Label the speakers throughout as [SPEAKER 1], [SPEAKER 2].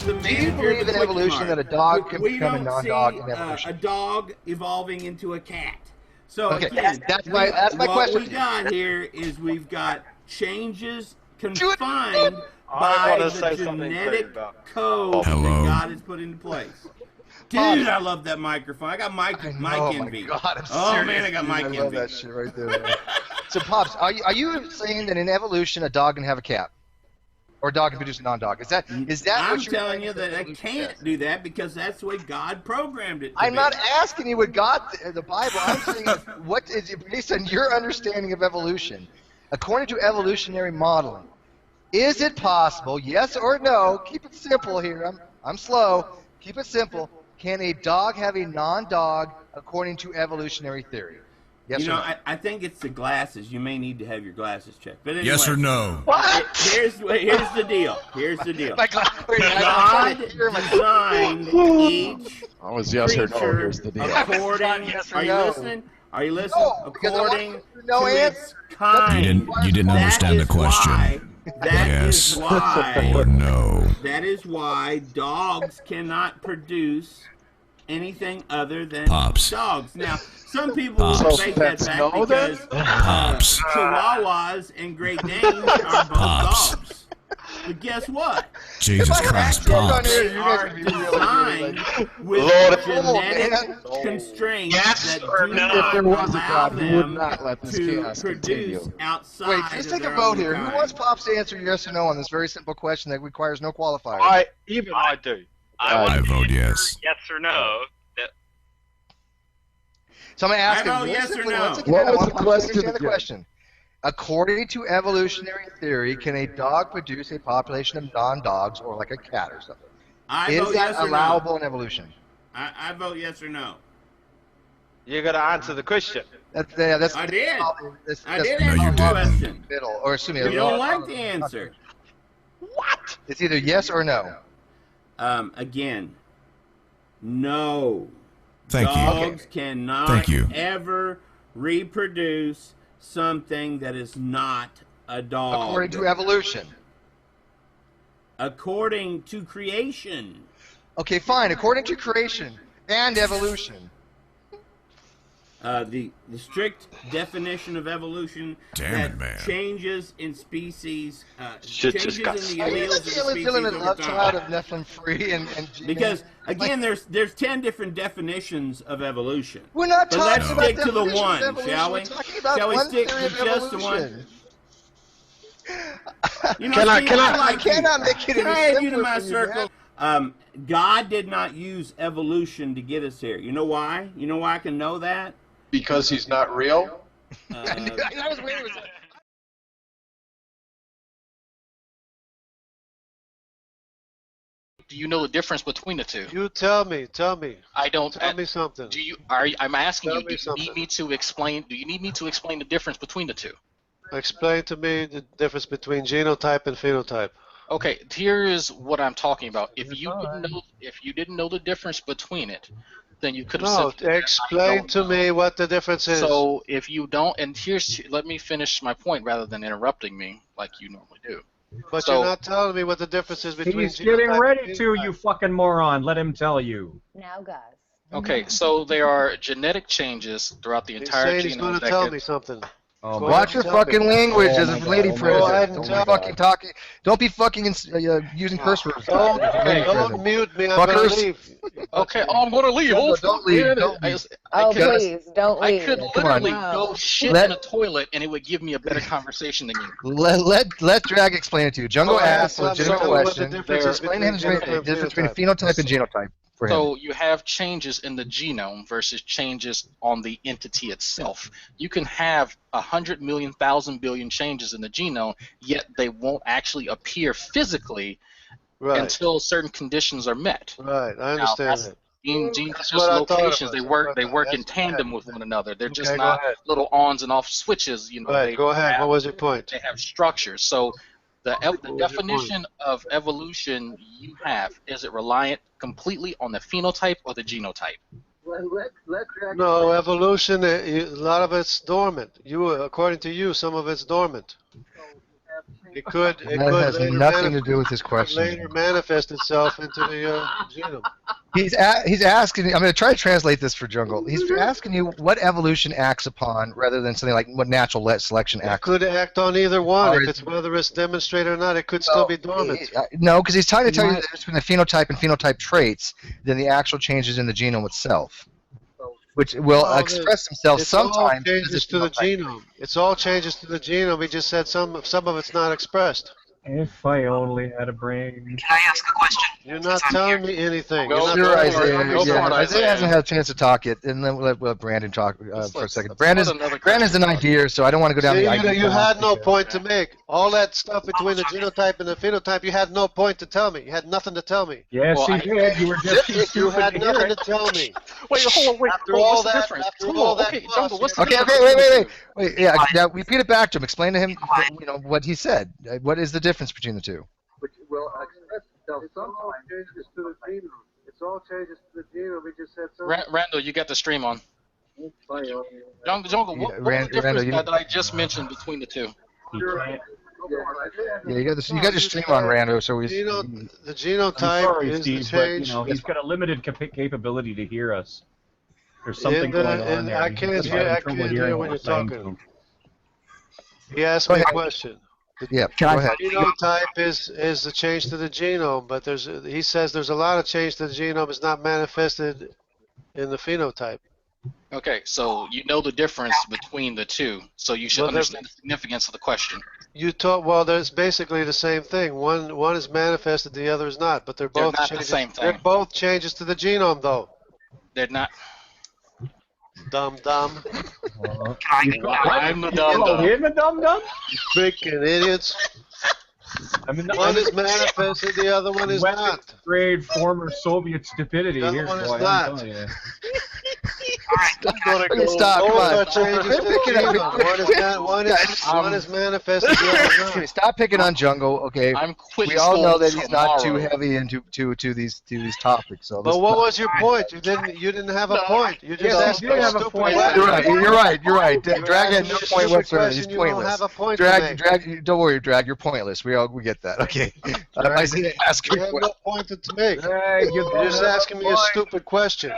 [SPEAKER 1] the
[SPEAKER 2] Do you
[SPEAKER 1] manager of
[SPEAKER 2] believe
[SPEAKER 1] the
[SPEAKER 2] in
[SPEAKER 1] Quickie
[SPEAKER 2] evolution
[SPEAKER 1] Mart.
[SPEAKER 2] that a dog can
[SPEAKER 1] We
[SPEAKER 2] become a
[SPEAKER 1] don't
[SPEAKER 2] non-dog
[SPEAKER 1] see
[SPEAKER 2] in evolution?
[SPEAKER 1] a dog evolving into a cat. So
[SPEAKER 2] Okay,
[SPEAKER 1] again,
[SPEAKER 2] that's my
[SPEAKER 1] what
[SPEAKER 2] question.
[SPEAKER 1] we got here is we've got changes
[SPEAKER 2] it.
[SPEAKER 1] confined
[SPEAKER 3] I
[SPEAKER 1] by
[SPEAKER 3] wanna
[SPEAKER 1] the
[SPEAKER 3] say something
[SPEAKER 1] genetic
[SPEAKER 3] too about-
[SPEAKER 1] code
[SPEAKER 4] Hello.
[SPEAKER 1] that God has put into place. Dude, I love that microphone. I got mic envy.
[SPEAKER 2] Oh my God, I'm
[SPEAKER 1] Oh
[SPEAKER 2] serious,
[SPEAKER 1] man, I got
[SPEAKER 2] dude.
[SPEAKER 1] mic
[SPEAKER 2] I
[SPEAKER 1] envy.
[SPEAKER 2] love that shit right there, man. So, Pops, are you saying that in evolution a dog can have a cat? Or a dog can produce a non-dog? Is that
[SPEAKER 1] I'm
[SPEAKER 2] what you're
[SPEAKER 1] telling
[SPEAKER 2] saying
[SPEAKER 1] you that I
[SPEAKER 2] evolution
[SPEAKER 1] can't
[SPEAKER 2] is?
[SPEAKER 1] do that because that's the way God programmed it to
[SPEAKER 2] I'm
[SPEAKER 1] be.
[SPEAKER 2] not asking you what God, the Bible. I'm saying what is it based on your understanding of evolution, according to evolutionary modeling. Is it possible, yes or no? Keep it simple here. I'm slow. Keep it simple. Can a dog have a non-dog according to evolutionary theory? Yes
[SPEAKER 1] You
[SPEAKER 2] or
[SPEAKER 1] know,
[SPEAKER 2] no?
[SPEAKER 1] I think it's the glasses. You may need to have your glasses checked. But anyway,
[SPEAKER 4] Yes or no?
[SPEAKER 1] Here's the deal. Here's the deal.
[SPEAKER 2] My God,
[SPEAKER 1] God designed each
[SPEAKER 5] I was yes or no.
[SPEAKER 1] creature
[SPEAKER 5] Here's the deal.
[SPEAKER 1] according.
[SPEAKER 2] Yes or
[SPEAKER 1] Are you
[SPEAKER 2] no?
[SPEAKER 1] listening? Are you listening?
[SPEAKER 2] No, because
[SPEAKER 1] According
[SPEAKER 2] no
[SPEAKER 1] to
[SPEAKER 2] answer.
[SPEAKER 1] its kind.
[SPEAKER 4] You didn't
[SPEAKER 1] That
[SPEAKER 4] understand the
[SPEAKER 1] is
[SPEAKER 4] question.
[SPEAKER 1] why- That
[SPEAKER 4] Yes.
[SPEAKER 1] is why.
[SPEAKER 4] Or no.
[SPEAKER 1] That is why dogs cannot produce anything other than
[SPEAKER 4] Pops.
[SPEAKER 1] dogs. Now, some people will
[SPEAKER 4] Pops.
[SPEAKER 1] take that
[SPEAKER 5] Pets
[SPEAKER 1] back
[SPEAKER 5] know that?
[SPEAKER 1] because
[SPEAKER 4] Pops.
[SPEAKER 1] Chihuahuas and Great Danes are both
[SPEAKER 4] Pops.
[SPEAKER 1] dogs. But guess what?
[SPEAKER 4] Jesus Christ, Pops.
[SPEAKER 1] They are designed with
[SPEAKER 5] Lord,
[SPEAKER 1] genetic
[SPEAKER 2] man.
[SPEAKER 1] constraints
[SPEAKER 5] Yes
[SPEAKER 1] that
[SPEAKER 5] or
[SPEAKER 1] do
[SPEAKER 5] no?
[SPEAKER 1] not
[SPEAKER 5] If there was a
[SPEAKER 1] allow
[SPEAKER 5] God, we would
[SPEAKER 1] them
[SPEAKER 5] not let this
[SPEAKER 1] to
[SPEAKER 5] chaos
[SPEAKER 1] produce
[SPEAKER 5] continue.
[SPEAKER 1] outside
[SPEAKER 2] Wait, let's
[SPEAKER 1] of
[SPEAKER 2] take a
[SPEAKER 1] their
[SPEAKER 2] vote
[SPEAKER 1] own
[SPEAKER 2] here. Who
[SPEAKER 1] kind.
[SPEAKER 2] wants Pops to answer yes or no on this very simple question that requires no qualifier?
[SPEAKER 3] I do.
[SPEAKER 4] I vote yes.
[SPEAKER 3] Yes or no.
[SPEAKER 2] So I'm going to ask
[SPEAKER 1] I vote
[SPEAKER 2] him
[SPEAKER 1] yes or no.
[SPEAKER 2] once again,
[SPEAKER 5] What
[SPEAKER 2] I
[SPEAKER 5] was
[SPEAKER 2] want
[SPEAKER 5] the
[SPEAKER 2] Pops to
[SPEAKER 5] question
[SPEAKER 2] understand the
[SPEAKER 5] again?
[SPEAKER 2] question. According to evolutionary theory, can a dog produce a population of non-dogs or like a cat or something?
[SPEAKER 1] I
[SPEAKER 2] Is
[SPEAKER 1] vote
[SPEAKER 2] that
[SPEAKER 1] yes or
[SPEAKER 2] allowable
[SPEAKER 1] no.
[SPEAKER 2] in evolution?
[SPEAKER 1] I vote yes or no.
[SPEAKER 3] You gotta answer the question.
[SPEAKER 2] That's
[SPEAKER 1] I did.
[SPEAKER 2] That's,
[SPEAKER 1] I
[SPEAKER 2] that's
[SPEAKER 1] did
[SPEAKER 4] No,
[SPEAKER 1] answer
[SPEAKER 4] you
[SPEAKER 1] the
[SPEAKER 4] didn't.
[SPEAKER 1] question.
[SPEAKER 2] middle, or excuse me.
[SPEAKER 1] You don't like the answer.
[SPEAKER 3] What?
[SPEAKER 2] It's either yes or no.
[SPEAKER 1] Again, no.
[SPEAKER 4] Thank you.
[SPEAKER 1] Dogs cannot
[SPEAKER 4] Thank you.
[SPEAKER 1] ever reproduce something that is not a dog.
[SPEAKER 2] According to evolution.
[SPEAKER 1] According to creation.
[SPEAKER 2] Okay, fine. According to creation and evolution.
[SPEAKER 1] The strict definition of evolution
[SPEAKER 4] Damn
[SPEAKER 1] that
[SPEAKER 4] it, man.
[SPEAKER 1] changes in species,
[SPEAKER 3] Shit
[SPEAKER 1] changes
[SPEAKER 3] just got
[SPEAKER 1] in the
[SPEAKER 2] Are you
[SPEAKER 1] alleles
[SPEAKER 2] the
[SPEAKER 1] of the
[SPEAKER 2] Dylan
[SPEAKER 1] species
[SPEAKER 2] Dylan and
[SPEAKER 1] over
[SPEAKER 2] love child
[SPEAKER 1] time.
[SPEAKER 2] of Nephilim free and G-Man?
[SPEAKER 1] Because again, there's 10 different definitions of evolution.
[SPEAKER 2] We're not
[SPEAKER 1] But
[SPEAKER 2] talking
[SPEAKER 1] let's
[SPEAKER 2] about
[SPEAKER 1] stick to the
[SPEAKER 2] definitions of
[SPEAKER 1] one,
[SPEAKER 2] evolution.
[SPEAKER 1] shall we?
[SPEAKER 2] We're talking about
[SPEAKER 1] Shall we
[SPEAKER 2] one
[SPEAKER 1] stick
[SPEAKER 2] theory
[SPEAKER 1] to
[SPEAKER 2] of
[SPEAKER 1] just the one?
[SPEAKER 2] evolution.
[SPEAKER 1] You know,
[SPEAKER 3] Can I-
[SPEAKER 1] Steve,
[SPEAKER 3] can I-
[SPEAKER 1] like
[SPEAKER 2] I cannot
[SPEAKER 1] you.
[SPEAKER 2] make it
[SPEAKER 1] Can
[SPEAKER 2] any
[SPEAKER 1] I add you to
[SPEAKER 2] simpler
[SPEAKER 1] my
[SPEAKER 2] for you,
[SPEAKER 1] circle? God did not use evolution to get us here. You know why? You know why I can know that?
[SPEAKER 5] Because he's not real?
[SPEAKER 2] I was waiting for
[SPEAKER 6] Do you know the difference between the two?
[SPEAKER 7] You tell me.
[SPEAKER 6] I don't.
[SPEAKER 7] Tell me something.
[SPEAKER 6] Do you? I'm asking
[SPEAKER 7] Tell
[SPEAKER 6] you.
[SPEAKER 7] me
[SPEAKER 6] Do you need
[SPEAKER 7] something.
[SPEAKER 6] me to explain? Do you need me to explain the difference between the two?
[SPEAKER 7] Explain to me the difference between genotype and phenotype.
[SPEAKER 6] Okay, here is what I'm talking about. If you didn't know the difference between it, then you could have
[SPEAKER 7] No,
[SPEAKER 6] said.
[SPEAKER 7] explain to me what the difference is.
[SPEAKER 6] So if you don't, and let me finish my point rather than interrupting me like you normally do.
[SPEAKER 7] But
[SPEAKER 6] so-
[SPEAKER 7] you're not telling me what the difference is between
[SPEAKER 8] He's getting
[SPEAKER 7] genotype
[SPEAKER 8] ready
[SPEAKER 7] and
[SPEAKER 8] to,
[SPEAKER 7] phenotype.
[SPEAKER 8] you fucking moron. Let him tell you.
[SPEAKER 9] Now, guys.
[SPEAKER 6] Okay, so there are genetic changes throughout the
[SPEAKER 7] He's
[SPEAKER 6] entire
[SPEAKER 7] saying he's going
[SPEAKER 6] genome
[SPEAKER 7] to
[SPEAKER 6] that
[SPEAKER 7] tell
[SPEAKER 6] could-
[SPEAKER 7] me something.
[SPEAKER 8] Oh,
[SPEAKER 7] Go
[SPEAKER 8] my-
[SPEAKER 2] Watch your
[SPEAKER 7] Tell me.
[SPEAKER 2] fucking language
[SPEAKER 5] Oh
[SPEAKER 2] as
[SPEAKER 5] my
[SPEAKER 2] a
[SPEAKER 5] God,
[SPEAKER 2] lady
[SPEAKER 5] oh my
[SPEAKER 2] president.
[SPEAKER 7] God,
[SPEAKER 2] Don't
[SPEAKER 7] tell
[SPEAKER 2] be
[SPEAKER 7] me.
[SPEAKER 2] fucking talking. Don't be fucking using curse words.
[SPEAKER 7] Don't,
[SPEAKER 2] Lady
[SPEAKER 7] don't
[SPEAKER 2] president.
[SPEAKER 7] mute me. I'm
[SPEAKER 2] Fuckers.
[SPEAKER 7] going to leave.
[SPEAKER 6] Okay, oh, I'm gonna leave.
[SPEAKER 2] No,
[SPEAKER 6] Oh,
[SPEAKER 2] don't leave,
[SPEAKER 6] man.
[SPEAKER 2] don't leave.
[SPEAKER 9] Oh,
[SPEAKER 6] could-
[SPEAKER 9] please, don't
[SPEAKER 6] I
[SPEAKER 9] leave.
[SPEAKER 6] could
[SPEAKER 2] Come on.
[SPEAKER 6] literally
[SPEAKER 9] No.
[SPEAKER 6] go shit
[SPEAKER 2] Let-
[SPEAKER 6] in a toilet and it would give me a better conversation than you.
[SPEAKER 2] Let Drag explain it to you. Jungle
[SPEAKER 7] Go ahead,
[SPEAKER 2] asked a
[SPEAKER 7] tell me
[SPEAKER 2] legitimate
[SPEAKER 7] what the
[SPEAKER 2] question.
[SPEAKER 7] difference is
[SPEAKER 2] Explain to him
[SPEAKER 7] between
[SPEAKER 2] the
[SPEAKER 7] genotype and
[SPEAKER 2] difference between
[SPEAKER 7] phenotype.
[SPEAKER 2] phenotype and genotype for him.
[SPEAKER 6] So you have changes in the genome versus changes on the entity itself. You can have 100 million, 1,000 billion changes in the genome, yet they won't actually appear physically
[SPEAKER 7] Right,
[SPEAKER 6] until certain conditions are met.
[SPEAKER 7] right. I
[SPEAKER 6] Now,
[SPEAKER 7] understand
[SPEAKER 6] that's-
[SPEAKER 7] it.
[SPEAKER 6] Genes are
[SPEAKER 7] That's
[SPEAKER 6] just
[SPEAKER 7] what I thought it
[SPEAKER 6] locations. They
[SPEAKER 7] was.
[SPEAKER 6] work. They
[SPEAKER 7] That's
[SPEAKER 6] work
[SPEAKER 7] what I
[SPEAKER 6] in
[SPEAKER 7] thought.
[SPEAKER 6] tandem
[SPEAKER 7] Yes.
[SPEAKER 6] with one another. They're just
[SPEAKER 7] Okay, go
[SPEAKER 6] not
[SPEAKER 7] ahead.
[SPEAKER 6] little ons and off switches. You know.
[SPEAKER 7] Right,
[SPEAKER 6] They
[SPEAKER 7] go ahead.
[SPEAKER 6] have-
[SPEAKER 7] What was your point?
[SPEAKER 6] They have structures. So the
[SPEAKER 7] was your
[SPEAKER 6] definition of evolution you have, is it reliant completely on the phenotype or the genotype?
[SPEAKER 7] No, evolution, a lot of it's dormant. According to you, some of it's dormant. It could
[SPEAKER 2] That has
[SPEAKER 7] later
[SPEAKER 2] nothing to do with his question.
[SPEAKER 7] later manifest itself into the genome.
[SPEAKER 2] He's asking. I'm going to try to translate this for Jungle. He's asking you what evolution acts upon, rather than something like what natural selection
[SPEAKER 7] It
[SPEAKER 2] acts.
[SPEAKER 7] could act on either one.
[SPEAKER 2] Or
[SPEAKER 7] If it's whether it's demonstrated or not, it could still be dormant.
[SPEAKER 2] No, because he's trying to tell you that between the phenotype and phenotype traits than the actual changes in the genome itself, which will express themselves
[SPEAKER 7] It's all
[SPEAKER 2] sometimes.
[SPEAKER 7] changes to the genome. It's all changes to the genome. We just said some of it's not expressed.
[SPEAKER 8] If I only had a brain.
[SPEAKER 9] Can I ask a question?
[SPEAKER 7] You're not telling me anything.
[SPEAKER 6] Go
[SPEAKER 7] You're not
[SPEAKER 6] for
[SPEAKER 2] Sure,
[SPEAKER 6] it.
[SPEAKER 7] telling me
[SPEAKER 2] Isaiah.
[SPEAKER 6] Go for
[SPEAKER 2] Yeah,
[SPEAKER 6] it,
[SPEAKER 2] Isaiah
[SPEAKER 6] Isaiah.
[SPEAKER 2] hasn't had a chance to talk yet, and then we'll let Brandon talk for a second.
[SPEAKER 6] Let's let another
[SPEAKER 2] Brandon's an
[SPEAKER 6] question
[SPEAKER 2] idea, so I don't want to go down
[SPEAKER 7] See,
[SPEAKER 2] the idea.
[SPEAKER 7] you had no
[SPEAKER 2] path.
[SPEAKER 7] point to make. All that stuff between the genotype and the phenotype, you had no point to tell me. You had nothing to tell me.
[SPEAKER 8] Yes,
[SPEAKER 6] Well,
[SPEAKER 8] he did. You were just too
[SPEAKER 7] You
[SPEAKER 8] stupid
[SPEAKER 7] had
[SPEAKER 8] to hear
[SPEAKER 7] nothing
[SPEAKER 8] it.
[SPEAKER 7] to tell me.
[SPEAKER 6] Wait, hold on, wait.
[SPEAKER 7] After
[SPEAKER 6] Well,
[SPEAKER 7] all
[SPEAKER 6] what's the
[SPEAKER 7] that-
[SPEAKER 6] difference?
[SPEAKER 7] after
[SPEAKER 6] Come
[SPEAKER 7] all
[SPEAKER 6] on,
[SPEAKER 7] that
[SPEAKER 6] okay,
[SPEAKER 7] fuss,
[SPEAKER 6] Jungle, what's the
[SPEAKER 2] Okay,
[SPEAKER 6] difference
[SPEAKER 2] okay,
[SPEAKER 6] between the two?
[SPEAKER 2] wait. Yeah, now repeat it back to him. Explain to him, what he said. What is the difference between the two?
[SPEAKER 7] Well, it's all changes to the genome. It's all changes to the genome. We just said something.
[SPEAKER 6] Randall, you got the stream on. Jungle, what was the
[SPEAKER 2] Randall,
[SPEAKER 6] difference
[SPEAKER 2] you-
[SPEAKER 6] that I just mentioned between the two?
[SPEAKER 8] He can't.
[SPEAKER 2] Yeah, you got your stream on, Rando. So he's.
[SPEAKER 7] The
[SPEAKER 8] I'm
[SPEAKER 7] genotype
[SPEAKER 8] sorry,
[SPEAKER 7] is
[SPEAKER 8] Steve,
[SPEAKER 7] the
[SPEAKER 8] but
[SPEAKER 7] change.
[SPEAKER 8] he's got a limited capability to hear us. There's something
[SPEAKER 7] And,
[SPEAKER 8] going on
[SPEAKER 7] and
[SPEAKER 8] there.
[SPEAKER 7] I
[SPEAKER 8] He's
[SPEAKER 7] can't
[SPEAKER 8] having
[SPEAKER 7] hear- I
[SPEAKER 8] trouble
[SPEAKER 7] can't
[SPEAKER 8] hearing
[SPEAKER 7] hear
[SPEAKER 8] what
[SPEAKER 7] when
[SPEAKER 8] we're
[SPEAKER 7] you're
[SPEAKER 8] saying
[SPEAKER 7] talking.
[SPEAKER 8] to him.
[SPEAKER 7] He asked
[SPEAKER 2] Go
[SPEAKER 7] me a
[SPEAKER 2] ahead.
[SPEAKER 7] question.
[SPEAKER 2] Yeah,
[SPEAKER 9] Can
[SPEAKER 2] go
[SPEAKER 9] I-
[SPEAKER 2] ahead.
[SPEAKER 7] Genotype is the change to the genome, but he says there's a lot of change to the genome is not manifested in the phenotype.
[SPEAKER 6] Okay, so you know the difference between the two, so you should
[SPEAKER 7] Well, there-
[SPEAKER 6] understand the significance of the question.
[SPEAKER 7] Well, there's basically the same thing. One is manifested, the other is not, but they're
[SPEAKER 6] They're
[SPEAKER 7] both
[SPEAKER 6] not the
[SPEAKER 7] changes.
[SPEAKER 6] same thing.
[SPEAKER 7] They're both changes to the genome, though.
[SPEAKER 6] They're not.
[SPEAKER 7] Dumb.
[SPEAKER 6] I'm the dumb
[SPEAKER 8] Oh,
[SPEAKER 6] dumb.
[SPEAKER 8] him a dum dum?
[SPEAKER 7] You freaking idiots. One is manifested, the other one is not.
[SPEAKER 8] Grade former Soviet stupidity
[SPEAKER 7] The other
[SPEAKER 8] here,
[SPEAKER 7] one is
[SPEAKER 8] boy.
[SPEAKER 7] not.
[SPEAKER 8] I'm telling you.
[SPEAKER 2] Okay, stop. Come
[SPEAKER 7] Both
[SPEAKER 2] on.
[SPEAKER 7] are changes to the genome. One is manifested, the other is
[SPEAKER 2] Okay,
[SPEAKER 7] not.
[SPEAKER 2] stop picking on Jungle. Okay.
[SPEAKER 6] I'm quitting
[SPEAKER 2] We all know
[SPEAKER 6] school
[SPEAKER 2] that he's not too
[SPEAKER 6] tomorrow.
[SPEAKER 2] heavy into these topics. So
[SPEAKER 7] But what was your point? You didn't have a point. You just
[SPEAKER 8] Yes,
[SPEAKER 7] asked
[SPEAKER 8] he did
[SPEAKER 7] a
[SPEAKER 8] have a
[SPEAKER 7] stupid
[SPEAKER 8] point.
[SPEAKER 7] question.
[SPEAKER 2] You're right. Drag had
[SPEAKER 7] asking
[SPEAKER 2] no
[SPEAKER 7] a
[SPEAKER 2] point
[SPEAKER 7] stupid
[SPEAKER 2] whatsoever. He's
[SPEAKER 7] question, you don't
[SPEAKER 2] pointless.
[SPEAKER 7] have a point to make.
[SPEAKER 2] Drag. Don't worry, Drag. You're pointless. We get that. Okay. Isaiah, ask
[SPEAKER 7] You
[SPEAKER 2] your
[SPEAKER 7] have
[SPEAKER 2] question.
[SPEAKER 7] no point to make.
[SPEAKER 8] Drag,
[SPEAKER 7] You're just asking me a stupid question.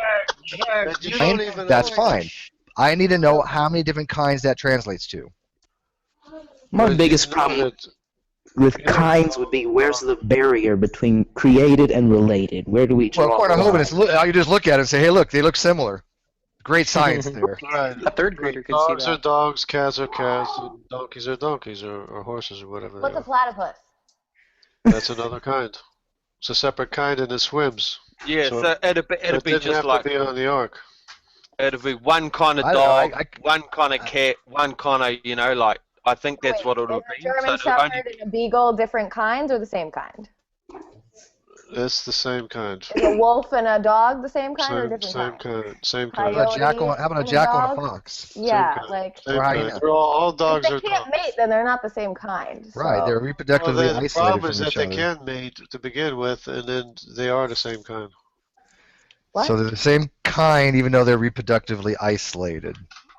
[SPEAKER 7] That you don't even
[SPEAKER 2] That's
[SPEAKER 7] know.
[SPEAKER 2] fine. I need to know how many different kinds that translates to.
[SPEAKER 9] My biggest problem with kinds would be where's the barrier between created and related? Where do we draw
[SPEAKER 2] Well, according to
[SPEAKER 9] the
[SPEAKER 2] Hoban,
[SPEAKER 9] line?
[SPEAKER 2] all you just look at it and say, hey, look, they look similar. Great science there.
[SPEAKER 7] Right.
[SPEAKER 10] A third grader could
[SPEAKER 7] Dogs
[SPEAKER 10] see
[SPEAKER 7] are
[SPEAKER 10] that.
[SPEAKER 7] dogs, cats are cats, and donkeys are donkeys, or horses, or whatever
[SPEAKER 11] What's
[SPEAKER 7] they
[SPEAKER 11] a
[SPEAKER 7] are.
[SPEAKER 11] platypus?
[SPEAKER 7] That's another kind. It's a separate kind and it swims.
[SPEAKER 3] Yeah,
[SPEAKER 7] So
[SPEAKER 3] so it'd
[SPEAKER 7] It
[SPEAKER 3] be
[SPEAKER 7] didn't
[SPEAKER 3] just
[SPEAKER 7] have
[SPEAKER 3] like
[SPEAKER 7] to be on the ark.
[SPEAKER 3] it'd be one kind of
[SPEAKER 2] I don't know,
[SPEAKER 3] dog, one kind of cat, one kind of like. I think that's what it would
[SPEAKER 11] Is
[SPEAKER 3] be.
[SPEAKER 11] a German
[SPEAKER 3] So it'd only-
[SPEAKER 11] Shepherd and a Beagle different kinds or the same kind?
[SPEAKER 7] It's the same kind.
[SPEAKER 11] Is a wolf and a dog the same kind or different
[SPEAKER 7] Same
[SPEAKER 11] kind?
[SPEAKER 7] kind. Same
[SPEAKER 2] How
[SPEAKER 7] kind.
[SPEAKER 2] about a jackal? How about a
[SPEAKER 11] and a
[SPEAKER 2] jackal and a
[SPEAKER 11] dog?
[SPEAKER 2] fox?
[SPEAKER 11] Yeah,
[SPEAKER 7] kind.
[SPEAKER 11] like
[SPEAKER 7] Same
[SPEAKER 2] Or how you
[SPEAKER 7] kind.
[SPEAKER 2] know.
[SPEAKER 7] They're all
[SPEAKER 11] if
[SPEAKER 7] dogs
[SPEAKER 11] they
[SPEAKER 7] are
[SPEAKER 11] can't
[SPEAKER 7] dogs.
[SPEAKER 11] mate, then they're not the same kind.
[SPEAKER 2] Right,
[SPEAKER 11] so-
[SPEAKER 2] they're
[SPEAKER 7] Well,
[SPEAKER 2] reproductively
[SPEAKER 7] the
[SPEAKER 2] isolated
[SPEAKER 7] problem
[SPEAKER 2] from
[SPEAKER 7] is that
[SPEAKER 2] each
[SPEAKER 7] they
[SPEAKER 2] other.
[SPEAKER 7] can mate to begin with, and then they are the same kind.
[SPEAKER 11] What?
[SPEAKER 2] So they're the same kind, even though they're reproductively isolated.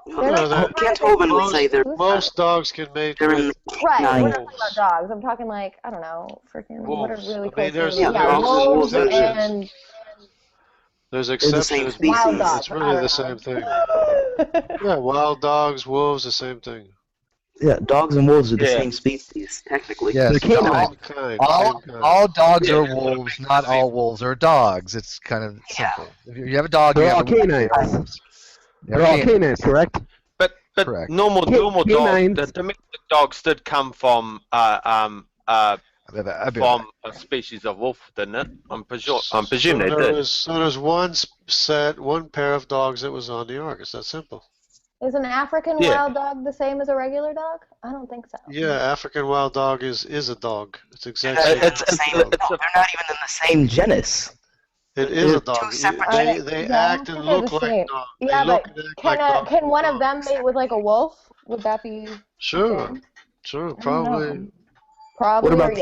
[SPEAKER 11] They're not
[SPEAKER 7] they're-
[SPEAKER 11] the
[SPEAKER 9] Can't
[SPEAKER 11] kind
[SPEAKER 9] Hoban
[SPEAKER 11] that-
[SPEAKER 9] say they're
[SPEAKER 7] Most dogs can mate
[SPEAKER 9] they're in
[SPEAKER 7] with
[SPEAKER 11] Right, we're
[SPEAKER 9] nine.
[SPEAKER 11] not talking about dogs. I'm talking like, I don't know, freaking, what are
[SPEAKER 7] Wolves.
[SPEAKER 11] really
[SPEAKER 7] I mean,
[SPEAKER 11] close
[SPEAKER 7] there's-
[SPEAKER 11] to
[SPEAKER 9] Yeah,
[SPEAKER 11] yeah,
[SPEAKER 9] dogs and
[SPEAKER 11] wolves
[SPEAKER 9] wolves are
[SPEAKER 11] and
[SPEAKER 7] There's
[SPEAKER 9] the same
[SPEAKER 7] exceptions.
[SPEAKER 9] species.
[SPEAKER 11] wild dogs.
[SPEAKER 7] It's really the same thing. Yeah, wild dogs, wolves, the same thing.
[SPEAKER 9] Yeah, dogs and wolves are the
[SPEAKER 3] Yeah.
[SPEAKER 9] same species, technically.
[SPEAKER 2] Yes,
[SPEAKER 9] They're canine.
[SPEAKER 7] Same kind.
[SPEAKER 2] All,
[SPEAKER 7] Same kind.
[SPEAKER 2] all dogs are wolves, not all wolves are dogs. It's kind of
[SPEAKER 9] Yeah.
[SPEAKER 2] simple. If you have a dog, you
[SPEAKER 10] They're
[SPEAKER 2] have
[SPEAKER 10] all
[SPEAKER 2] a wolf.
[SPEAKER 10] canines.
[SPEAKER 2] They're
[SPEAKER 10] They're all
[SPEAKER 2] canines.
[SPEAKER 10] canines, correct?
[SPEAKER 3] But
[SPEAKER 2] Correct.
[SPEAKER 3] normal dogs,
[SPEAKER 10] canines.
[SPEAKER 3] the domestic dogs did come from from a species of wolf, didn't it? I'm presuming they did.
[SPEAKER 7] So there's one pair of dogs that was on the ark. It's that simple.
[SPEAKER 11] Is an African
[SPEAKER 3] Yeah.
[SPEAKER 11] wild dog the same as a regular dog? I don't think so.
[SPEAKER 7] Yeah, African wild dog is a dog. It's exactly.
[SPEAKER 9] They're,
[SPEAKER 3] It's-
[SPEAKER 9] the same,
[SPEAKER 3] it's a-
[SPEAKER 9] they're not even in the same genus.
[SPEAKER 7] It is a
[SPEAKER 9] They're
[SPEAKER 7] dog.
[SPEAKER 9] two separate-
[SPEAKER 7] They
[SPEAKER 11] Yeah, I don't
[SPEAKER 7] act and
[SPEAKER 11] think they're
[SPEAKER 7] look
[SPEAKER 11] the
[SPEAKER 7] like
[SPEAKER 11] same.
[SPEAKER 7] dogs.
[SPEAKER 11] Yeah,
[SPEAKER 7] They look
[SPEAKER 11] but
[SPEAKER 7] and act like dogs.
[SPEAKER 11] can one of them mate with like a wolf? Would that be
[SPEAKER 7] Sure,
[SPEAKER 11] okay?
[SPEAKER 7] sure,
[SPEAKER 11] don't
[SPEAKER 7] probably.
[SPEAKER 11] know. Probably
[SPEAKER 9] What about
[SPEAKER 11] or
[SPEAKER 9] the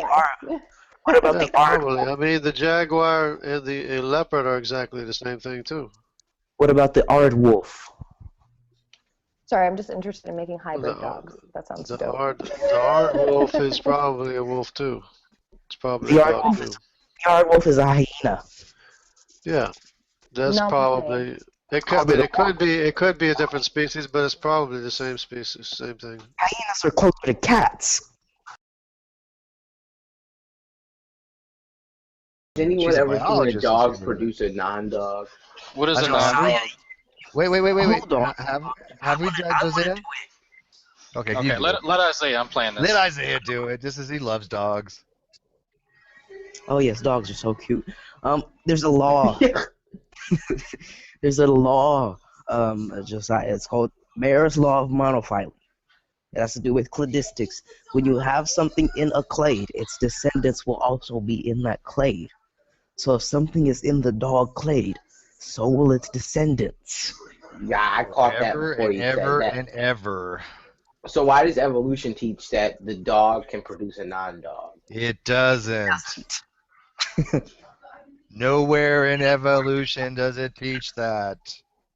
[SPEAKER 11] yes.
[SPEAKER 9] What about
[SPEAKER 7] Yeah,
[SPEAKER 9] the art?
[SPEAKER 7] probably. I mean, the jaguar and the leopard are exactly the same thing too.
[SPEAKER 9] What about the art wolf?
[SPEAKER 11] Sorry, I'm just interested in making hybrid dogs. That sounds
[SPEAKER 7] The
[SPEAKER 11] dope.
[SPEAKER 7] aardwolf is probably a wolf too. It's probably
[SPEAKER 9] The
[SPEAKER 7] a dog too.
[SPEAKER 9] aardwolf is a hyena.
[SPEAKER 7] Yeah, that's
[SPEAKER 11] No
[SPEAKER 7] probably.
[SPEAKER 11] way.
[SPEAKER 7] It could be a different species, but it's probably the same species, same thing.
[SPEAKER 9] Hyenas are closer to cats.
[SPEAKER 10] Has anyone
[SPEAKER 2] She's a
[SPEAKER 10] ever seen a
[SPEAKER 2] biologist,
[SPEAKER 10] dog
[SPEAKER 2] isn't she?
[SPEAKER 10] produce a non-dog?
[SPEAKER 6] What is
[SPEAKER 2] I
[SPEAKER 6] a
[SPEAKER 2] don't know.
[SPEAKER 6] non-dog?
[SPEAKER 2] Wait.
[SPEAKER 9] Hold on.
[SPEAKER 2] Have we dragged those in? Okay, you
[SPEAKER 6] Okay,
[SPEAKER 2] do
[SPEAKER 6] let
[SPEAKER 2] it.
[SPEAKER 6] Isaiah. I'm playing this.
[SPEAKER 2] Let Isaiah do it. He loves dogs.
[SPEAKER 9] Oh yes, dogs are so cute. There's a law. There's a law. Josiah. It's called Mayer's Law of Monophyly. It has to do with cladistics. When you have something in a clade, its descendants will also be in that clade. So if something is in the dog clade, so will its descendants.
[SPEAKER 10] Yeah, I caught that
[SPEAKER 2] Ever
[SPEAKER 10] before
[SPEAKER 2] and
[SPEAKER 10] you
[SPEAKER 2] ever
[SPEAKER 10] said that.
[SPEAKER 2] and ever.
[SPEAKER 10] So why does evolution teach that the dog can produce a non-dog?
[SPEAKER 2] It doesn't. Nowhere in evolution does it teach that.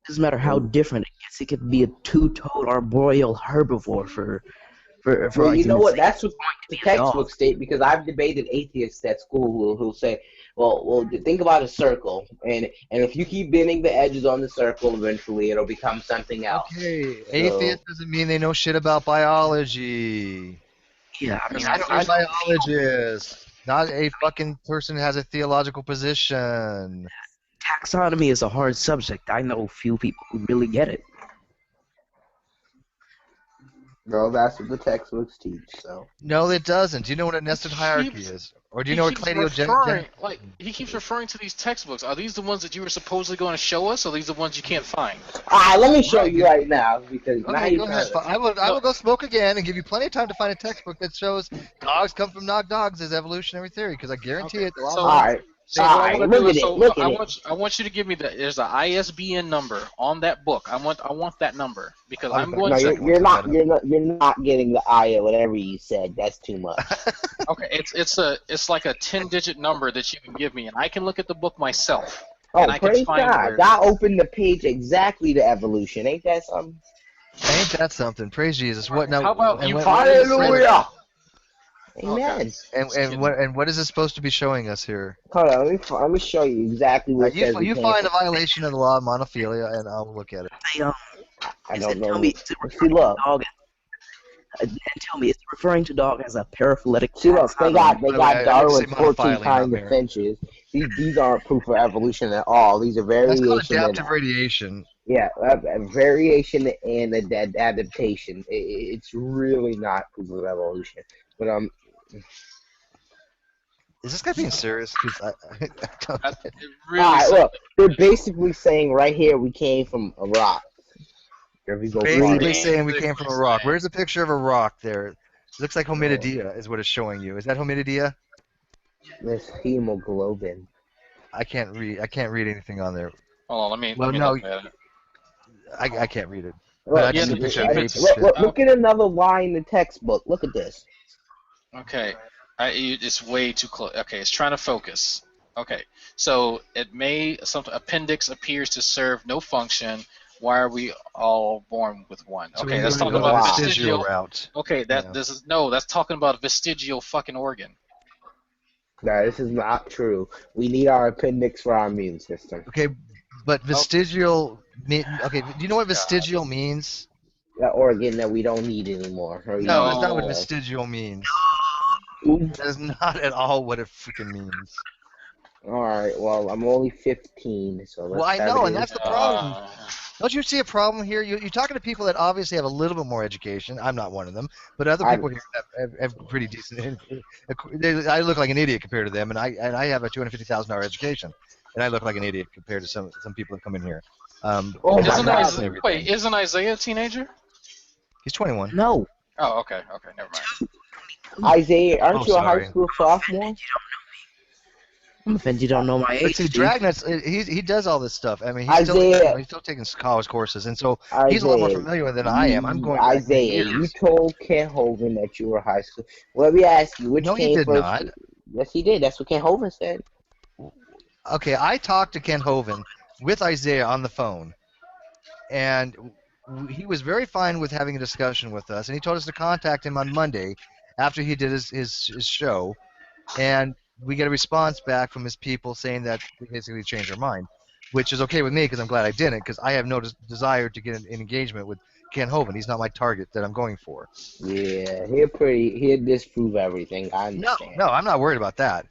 [SPEAKER 9] Doesn't matter how different it gets. It could be a two-toed arboreal herbivore for
[SPEAKER 10] Well, you know what?
[SPEAKER 9] argument's
[SPEAKER 10] That's what
[SPEAKER 9] sake.
[SPEAKER 10] the
[SPEAKER 9] It might be a dog.
[SPEAKER 10] textbooks state, because I've debated atheists at school who'll say, well, think about a circle, and if you keep bending the edges on the circle, eventually it'll become something else.
[SPEAKER 2] Okay, atheist doesn't mean they know shit about biology.
[SPEAKER 9] Yeah, I mean,
[SPEAKER 2] They're
[SPEAKER 9] I
[SPEAKER 2] biologists, not a fucking person who has a theological position.
[SPEAKER 9] taxonomy is a hard subject. I know few people who really get it.
[SPEAKER 10] Well, that's what the textbooks teach. So
[SPEAKER 2] No, it doesn't. Do you know what a nested hierarchy is? Or do you know what
[SPEAKER 6] He keeps referring to these textbooks. Are these the ones that you were supposedly going to show us, or are these the ones you can't find?
[SPEAKER 10] all right, let me show you right now, because now
[SPEAKER 2] Okay,
[SPEAKER 10] you
[SPEAKER 2] go ahead. I will go smoke again and give you plenty of time to find a textbook that shows dogs come from knock dogs as evolutionary theory, because I guarantee it.
[SPEAKER 10] all right. All right, look at it.
[SPEAKER 6] I want you to give me there's an ISBN number on that book. I want that number, because I'm going
[SPEAKER 10] No,
[SPEAKER 6] to.
[SPEAKER 10] you're not getting the eye whatever you said. That's too much.
[SPEAKER 6] Okay, it's like a 10-digit number that you can give me, and I can look at the book myself.
[SPEAKER 10] Oh,
[SPEAKER 6] and I can
[SPEAKER 10] praise
[SPEAKER 6] find
[SPEAKER 10] God!
[SPEAKER 6] where-
[SPEAKER 10] God opened the page exactly to evolution. Ain't that something?
[SPEAKER 2] Ain't that something? Praise Jesus. What now?
[SPEAKER 6] How about you?
[SPEAKER 10] Hallelujah! Amen.
[SPEAKER 2] And what is it supposed to be showing us here?
[SPEAKER 10] Hold on, let me show you exactly what it says.
[SPEAKER 2] You find a violation of the law of monophilia, and I'll look at it.
[SPEAKER 10] I don't know.
[SPEAKER 9] Tell me, is it referring to dog? And tell me, is it referring to dog as a paraphyletic?
[SPEAKER 10] See, look, they got Darwin's 14
[SPEAKER 2] monophyly,
[SPEAKER 10] kinds
[SPEAKER 2] not
[SPEAKER 10] of finches. These aren't proof of evolution at all. These are
[SPEAKER 2] That's called
[SPEAKER 10] variation.
[SPEAKER 2] adaptive radiation.
[SPEAKER 10] Yeah, variation and adaptation. It's really not proof of evolution. But
[SPEAKER 2] Is this guy being serious? 'Cause I don't.
[SPEAKER 6] Really
[SPEAKER 10] all right, look, they're basically saying right here we came from a rock. Here we go.
[SPEAKER 2] Basically saying we came from a rock. Where's a picture of a rock there? It looks like hominidia is what it's showing you. Is that hominidia?
[SPEAKER 10] There's hemoglobin.
[SPEAKER 2] I can't read anything on there.
[SPEAKER 6] Hold on, let me
[SPEAKER 2] no,
[SPEAKER 6] look at it.
[SPEAKER 2] I can't read it.
[SPEAKER 10] Look,
[SPEAKER 2] But
[SPEAKER 10] look at another line in the textbook. Look at this.
[SPEAKER 6] Okay, it's way too close. Okay, it's trying to focus. Okay, so appendix appears to serve no function. Why are we all born with one?
[SPEAKER 2] So
[SPEAKER 6] Okay,
[SPEAKER 2] we're
[SPEAKER 6] that's
[SPEAKER 2] gonna
[SPEAKER 6] talking
[SPEAKER 2] go
[SPEAKER 6] about
[SPEAKER 2] the
[SPEAKER 6] vestigial
[SPEAKER 2] vestigial route.
[SPEAKER 6] Okay, that's talking about vestigial fucking organ.
[SPEAKER 10] No, this is not true. We need our appendix for our immune system.
[SPEAKER 2] Okay, but vestigial. Okay, do you know what vestigial means?
[SPEAKER 10] That organ that we don't need anymore.
[SPEAKER 2] No, that's not what vestigial means. That is not at all what it freaking means.
[SPEAKER 10] All right. Well, I'm only 15, so.
[SPEAKER 2] Well, I know, and that's the problem. Don't you see a problem here? You're talking to people that obviously have a little bit more education. I'm not one of them, but other people here have pretty decent. I look like an idiot compared to them, and I have a $250,000 education, and I look like an idiot compared to some people that come in here.
[SPEAKER 6] Isn't Isaiah a teenager?
[SPEAKER 2] He's 21.
[SPEAKER 9] No.
[SPEAKER 6] Oh, okay, never mind.
[SPEAKER 10] Isaiah, aren't you a high school sophomore?
[SPEAKER 9] I'm offended you don't know my age.
[SPEAKER 2] But see, Dragnet's, he does all this stuff. I mean, he's still taking college courses, and so he's a lot more familiar with it than I am. I'm going back
[SPEAKER 10] Isaiah,
[SPEAKER 2] years.
[SPEAKER 10] you told Kent Hovind that you were high school. Well, let me ask you, which
[SPEAKER 2] No,
[SPEAKER 10] came
[SPEAKER 2] he did
[SPEAKER 10] first?
[SPEAKER 2] not.
[SPEAKER 10] Yes, he did. That's what Kent Hovind said.
[SPEAKER 2] Okay, I talked to Kent Hovind with Isaiah on the phone, and he was very fine with having a discussion with us, and he told us to contact him on Monday after he did his show, and we get a response back from his people saying that they basically changed their mind, which is okay with me because I'm glad I didn't, because I have no desire to get an engagement with Ken Hovind. He's not my target that I'm going for.
[SPEAKER 10] Yeah, he'll disprove everything. I understand.
[SPEAKER 2] No, I'm not worried about that.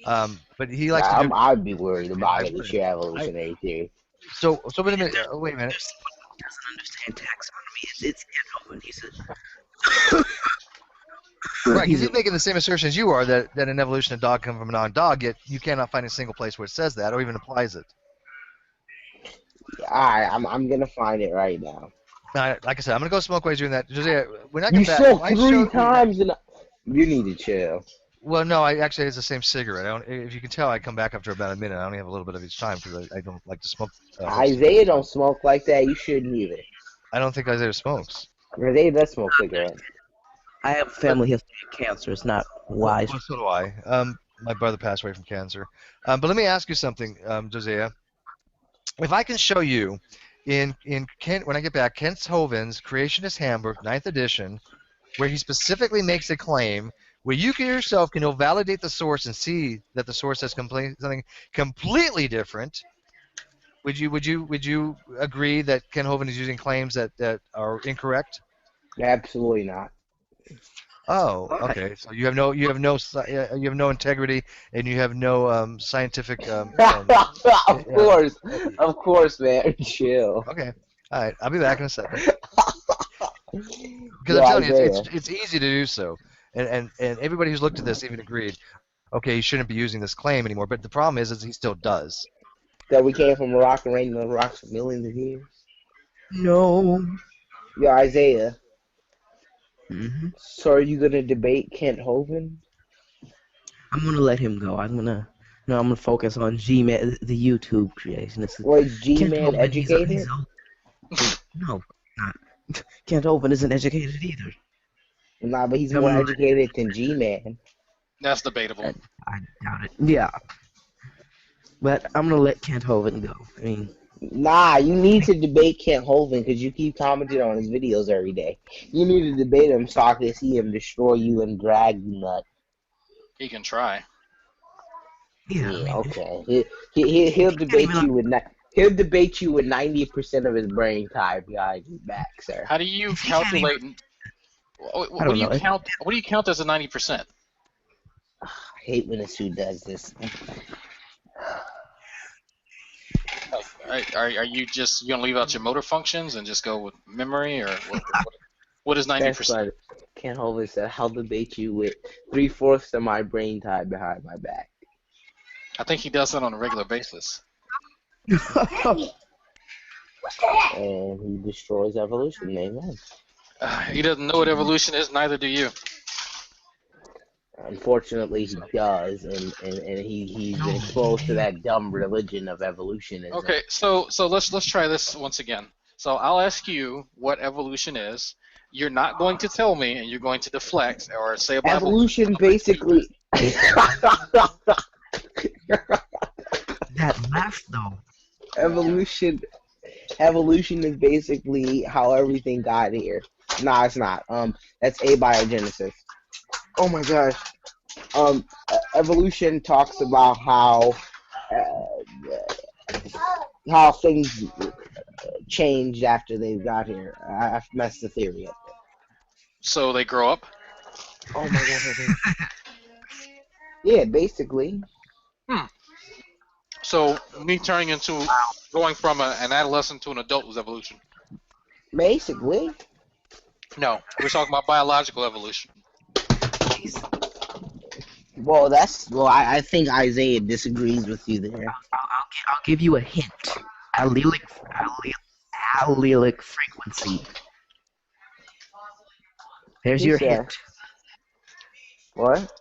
[SPEAKER 2] But he likes to do.
[SPEAKER 10] I'd be worried about it with your evolutionary theory.
[SPEAKER 2] So wait a minute. Wait a minute.
[SPEAKER 9] Doesn't understand taxonomy. It's Ken Hovind.
[SPEAKER 2] Right, he's making the same assertion as you are that an evolution of dog comes from a non-dog, yet you cannot find a single place where it says that or even applies it.
[SPEAKER 10] Alright, I'm gonna find it right now.
[SPEAKER 2] Like I said, I'm gonna go smoke while he's doing that. Jose, when I
[SPEAKER 10] You
[SPEAKER 2] get back,
[SPEAKER 10] said 3 times, and you need to chill.
[SPEAKER 2] Well, no, it's the same cigarette. If you can tell, I come back after about a minute. I only have a little bit of each time because I don't like to smoke.
[SPEAKER 10] Isaiah don't smoke like that. You shouldn't either.
[SPEAKER 2] I don't think Isaiah smokes.
[SPEAKER 10] Isaiah does smoke cigarettes.
[SPEAKER 9] I have a family history of cancer. It's not wise.
[SPEAKER 2] Well, so do I. My brother passed away from cancer. But let me ask you something, Josiah. If I can show you in Kent, when I get back, Kent Hovind's Creationist Handbook, 9th edition, where he specifically makes a claim where you yourself can validate the source and see that the source has something completely different. Would you agree that Ken Hovind is using claims that are incorrect?
[SPEAKER 10] Absolutely not.
[SPEAKER 2] Oh, okay. So you have no integrity, and you have no scientific.
[SPEAKER 10] Of course, man. Chill.
[SPEAKER 2] Okay. All right. I'll be back in a second. Because I'm telling you, it's easy to do so, and everybody who's looked at this even agreed. Okay, he shouldn't be using this claim anymore. But the problem is he still does.
[SPEAKER 10] That we came from a rock and rain on the rocks for millions of years.
[SPEAKER 9] No.
[SPEAKER 10] Yo, Isaiah.
[SPEAKER 9] Mm-hmm.
[SPEAKER 10] So are you gonna debate Kent Hovind?
[SPEAKER 9] I'm gonna let him go. I'm gonna focus on G-Man, the YouTube creationist.
[SPEAKER 10] Was G-Man educated?
[SPEAKER 9] No, not. Kent Hovind isn't educated either.
[SPEAKER 10] Nah, but he's more educated than G-Man.
[SPEAKER 6] That's debatable.
[SPEAKER 9] I doubt it. Yeah. But I'm gonna let Kent Hovind go. I mean.
[SPEAKER 10] Nah, you need to debate Kent Hovind because you keep commenting on his videos every day. You need to debate him so I can see him destroy you and drag you nut.
[SPEAKER 6] He can try.
[SPEAKER 9] Yeah.
[SPEAKER 10] Okay. He'll debate you with he'll debate you with 90% of his brain tied behind his back, sir.
[SPEAKER 6] How do you calculate? What do you count? What do you count as a 90%?
[SPEAKER 10] I hate when a suit does this.
[SPEAKER 6] Are you just gonna leave out your motor functions and just go with memory, or what is 90%?
[SPEAKER 10] Ken Hovind said, "I'll debate you with 3/4 of my brain tied behind my back."
[SPEAKER 6] I think he does that on a regular basis.
[SPEAKER 10] And he destroys evolution, amen.
[SPEAKER 6] He doesn't know what evolution is, neither do you.
[SPEAKER 10] Unfortunately, he does, and he's been exposed to that dumb religion of evolutionism.
[SPEAKER 6] Okay, so let's try this once again. So I'll ask you what evolution is. You're not going to tell me, and you're going to deflect or say about
[SPEAKER 10] evolution. Basically,
[SPEAKER 9] that laugh though.
[SPEAKER 10] Evolution is basically how everything got here. Nah, it's not. That's abiogenesis. Oh my gosh. Evolution talks about how things changed after they got here. I've messed the theory up.
[SPEAKER 6] So they grow up?
[SPEAKER 10] Oh my gosh. Yeah, basically.
[SPEAKER 6] So me turning into going from an adolescent to an adult was evolution?
[SPEAKER 10] Basically.
[SPEAKER 6] No, we're talking about biological evolution.
[SPEAKER 10] Well, I think Isaiah disagrees with you there.
[SPEAKER 9] I'll give you a hint. Allelic frequency. There's your hint.
[SPEAKER 10] What?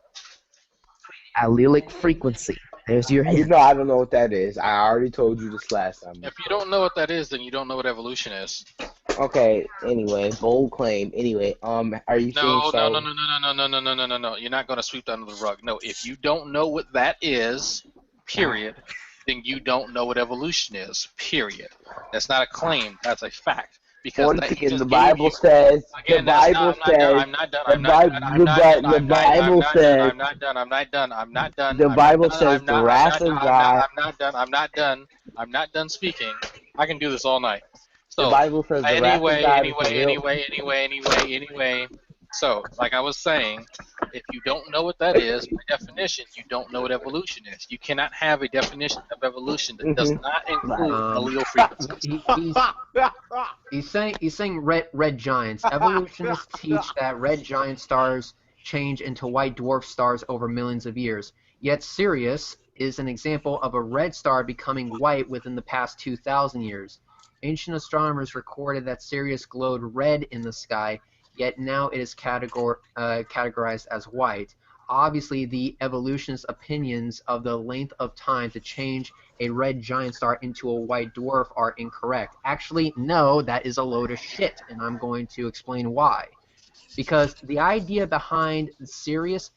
[SPEAKER 9] Allelic frequency. There's your hint.
[SPEAKER 10] You know, I don't know what that is. I already told you this last time.
[SPEAKER 6] If you don't know what that is, then you don't know what evolution is.
[SPEAKER 10] Okay. Anyway, bold claim. Anyway, are you saying so?
[SPEAKER 6] No. You're not going to sweep that under the rug. No, if you don't know what that is, period, then you don't know what evolution is, period. That's not a claim. That's a fact. Because
[SPEAKER 10] the Bible says.
[SPEAKER 6] Again,
[SPEAKER 10] the Bible says.
[SPEAKER 6] I'm not done. I'm not done. I'm not done.
[SPEAKER 10] The Bible says.
[SPEAKER 6] I'm not done. I'm not done. I'm not done.
[SPEAKER 10] The Bible says the wrath of God.
[SPEAKER 6] I'm not done. I'm not done. I'm not done speaking. I can do this all night. So
[SPEAKER 10] the Bible says the wrath of God.
[SPEAKER 6] Anyway. So, like I was saying, if you don't know what that is, by definition, you don't know what evolution is. You cannot have a definition of evolution that does not include allele frequencies.
[SPEAKER 12] He's saying red giants. Evolutionists teach that red giant stars change into white dwarf stars over millions of years. Yet Sirius is an example of a red star becoming white within the past 2,000 years. Ancient astronomers recorded that Sirius glowed red in the sky, yet now it is categorized as white. Obviously, the evolutionist opinions of the length of time to change a red giant star into a white dwarf are incorrect. Actually, no, that is a load of shit, and I'm going to explain why. Because the idea behind Sirius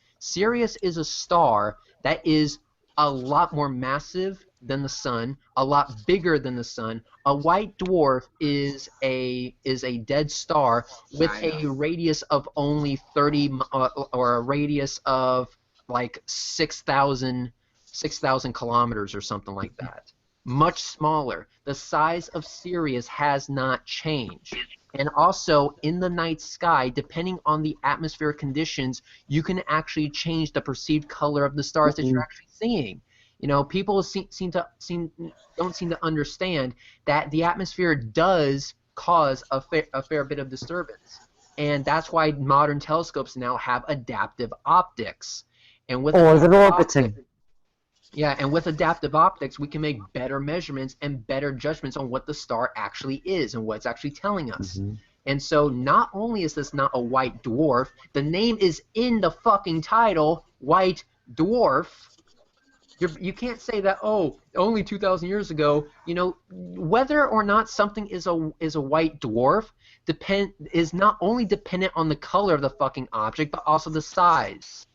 [SPEAKER 12] is a star that is a lot more massive than the sun, a lot bigger than the sun. A white dwarf is a dead star with a radius of only 30 or a radius of like 6,000 kilometers or something like that. Much smaller. The size of Sirius has not changed. And also, in the night sky, depending on the atmospheric conditions, you can actually change the perceived color of the stars that you're actually seeing. You know, people don't seem to understand that the atmosphere does cause a fair bit of disturbance, and that's why modern telescopes now have adaptive optics. And with with adaptive optics, we can make better measurements and better judgments on what the star actually is and what it's actually telling us. And so, not only is this not a white dwarf, the name is in the fucking title, white dwarf. You can't say that, oh, only 2,000 years ago. You know, whether or not something is a white dwarf is not only dependent on the color of the fucking object, but also the size.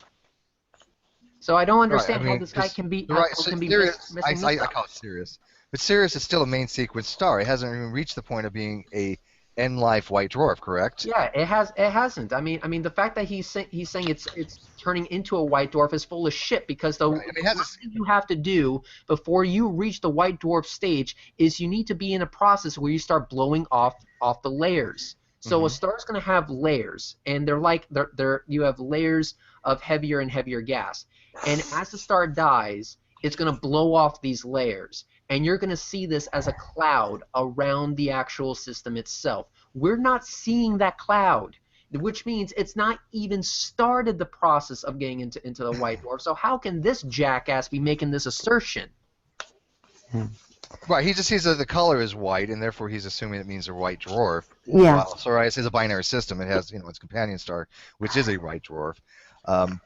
[SPEAKER 12] So I don't understand how this guy can be.
[SPEAKER 2] Sirius, I call it Sirius, but Sirius is still a main sequence star. It hasn't even reached the point of being a end-life white dwarf, correct?
[SPEAKER 12] Yeah, it hasn't. I mean, the fact that he's saying it's turning into a white dwarf is full of shit, because the first thing you have to do before you reach the white dwarf stage is you need to be in a process where you start blowing off the layers. So a star's going to have layers, and you have layers of heavier and heavier gas. And as the star dies, it's going to blow off these layers. And you're going to see this as a cloud around the actual system itself. We're not seeing that cloud, which means it's not even started the process of getting into the white dwarf. So how can this jackass be making this assertion?
[SPEAKER 2] Right, he just sees that the color is white, and therefore he's assuming it means a white dwarf.
[SPEAKER 13] Yeah.
[SPEAKER 2] Well, Sirius is a binary system. It has, its companion star, which is a white dwarf.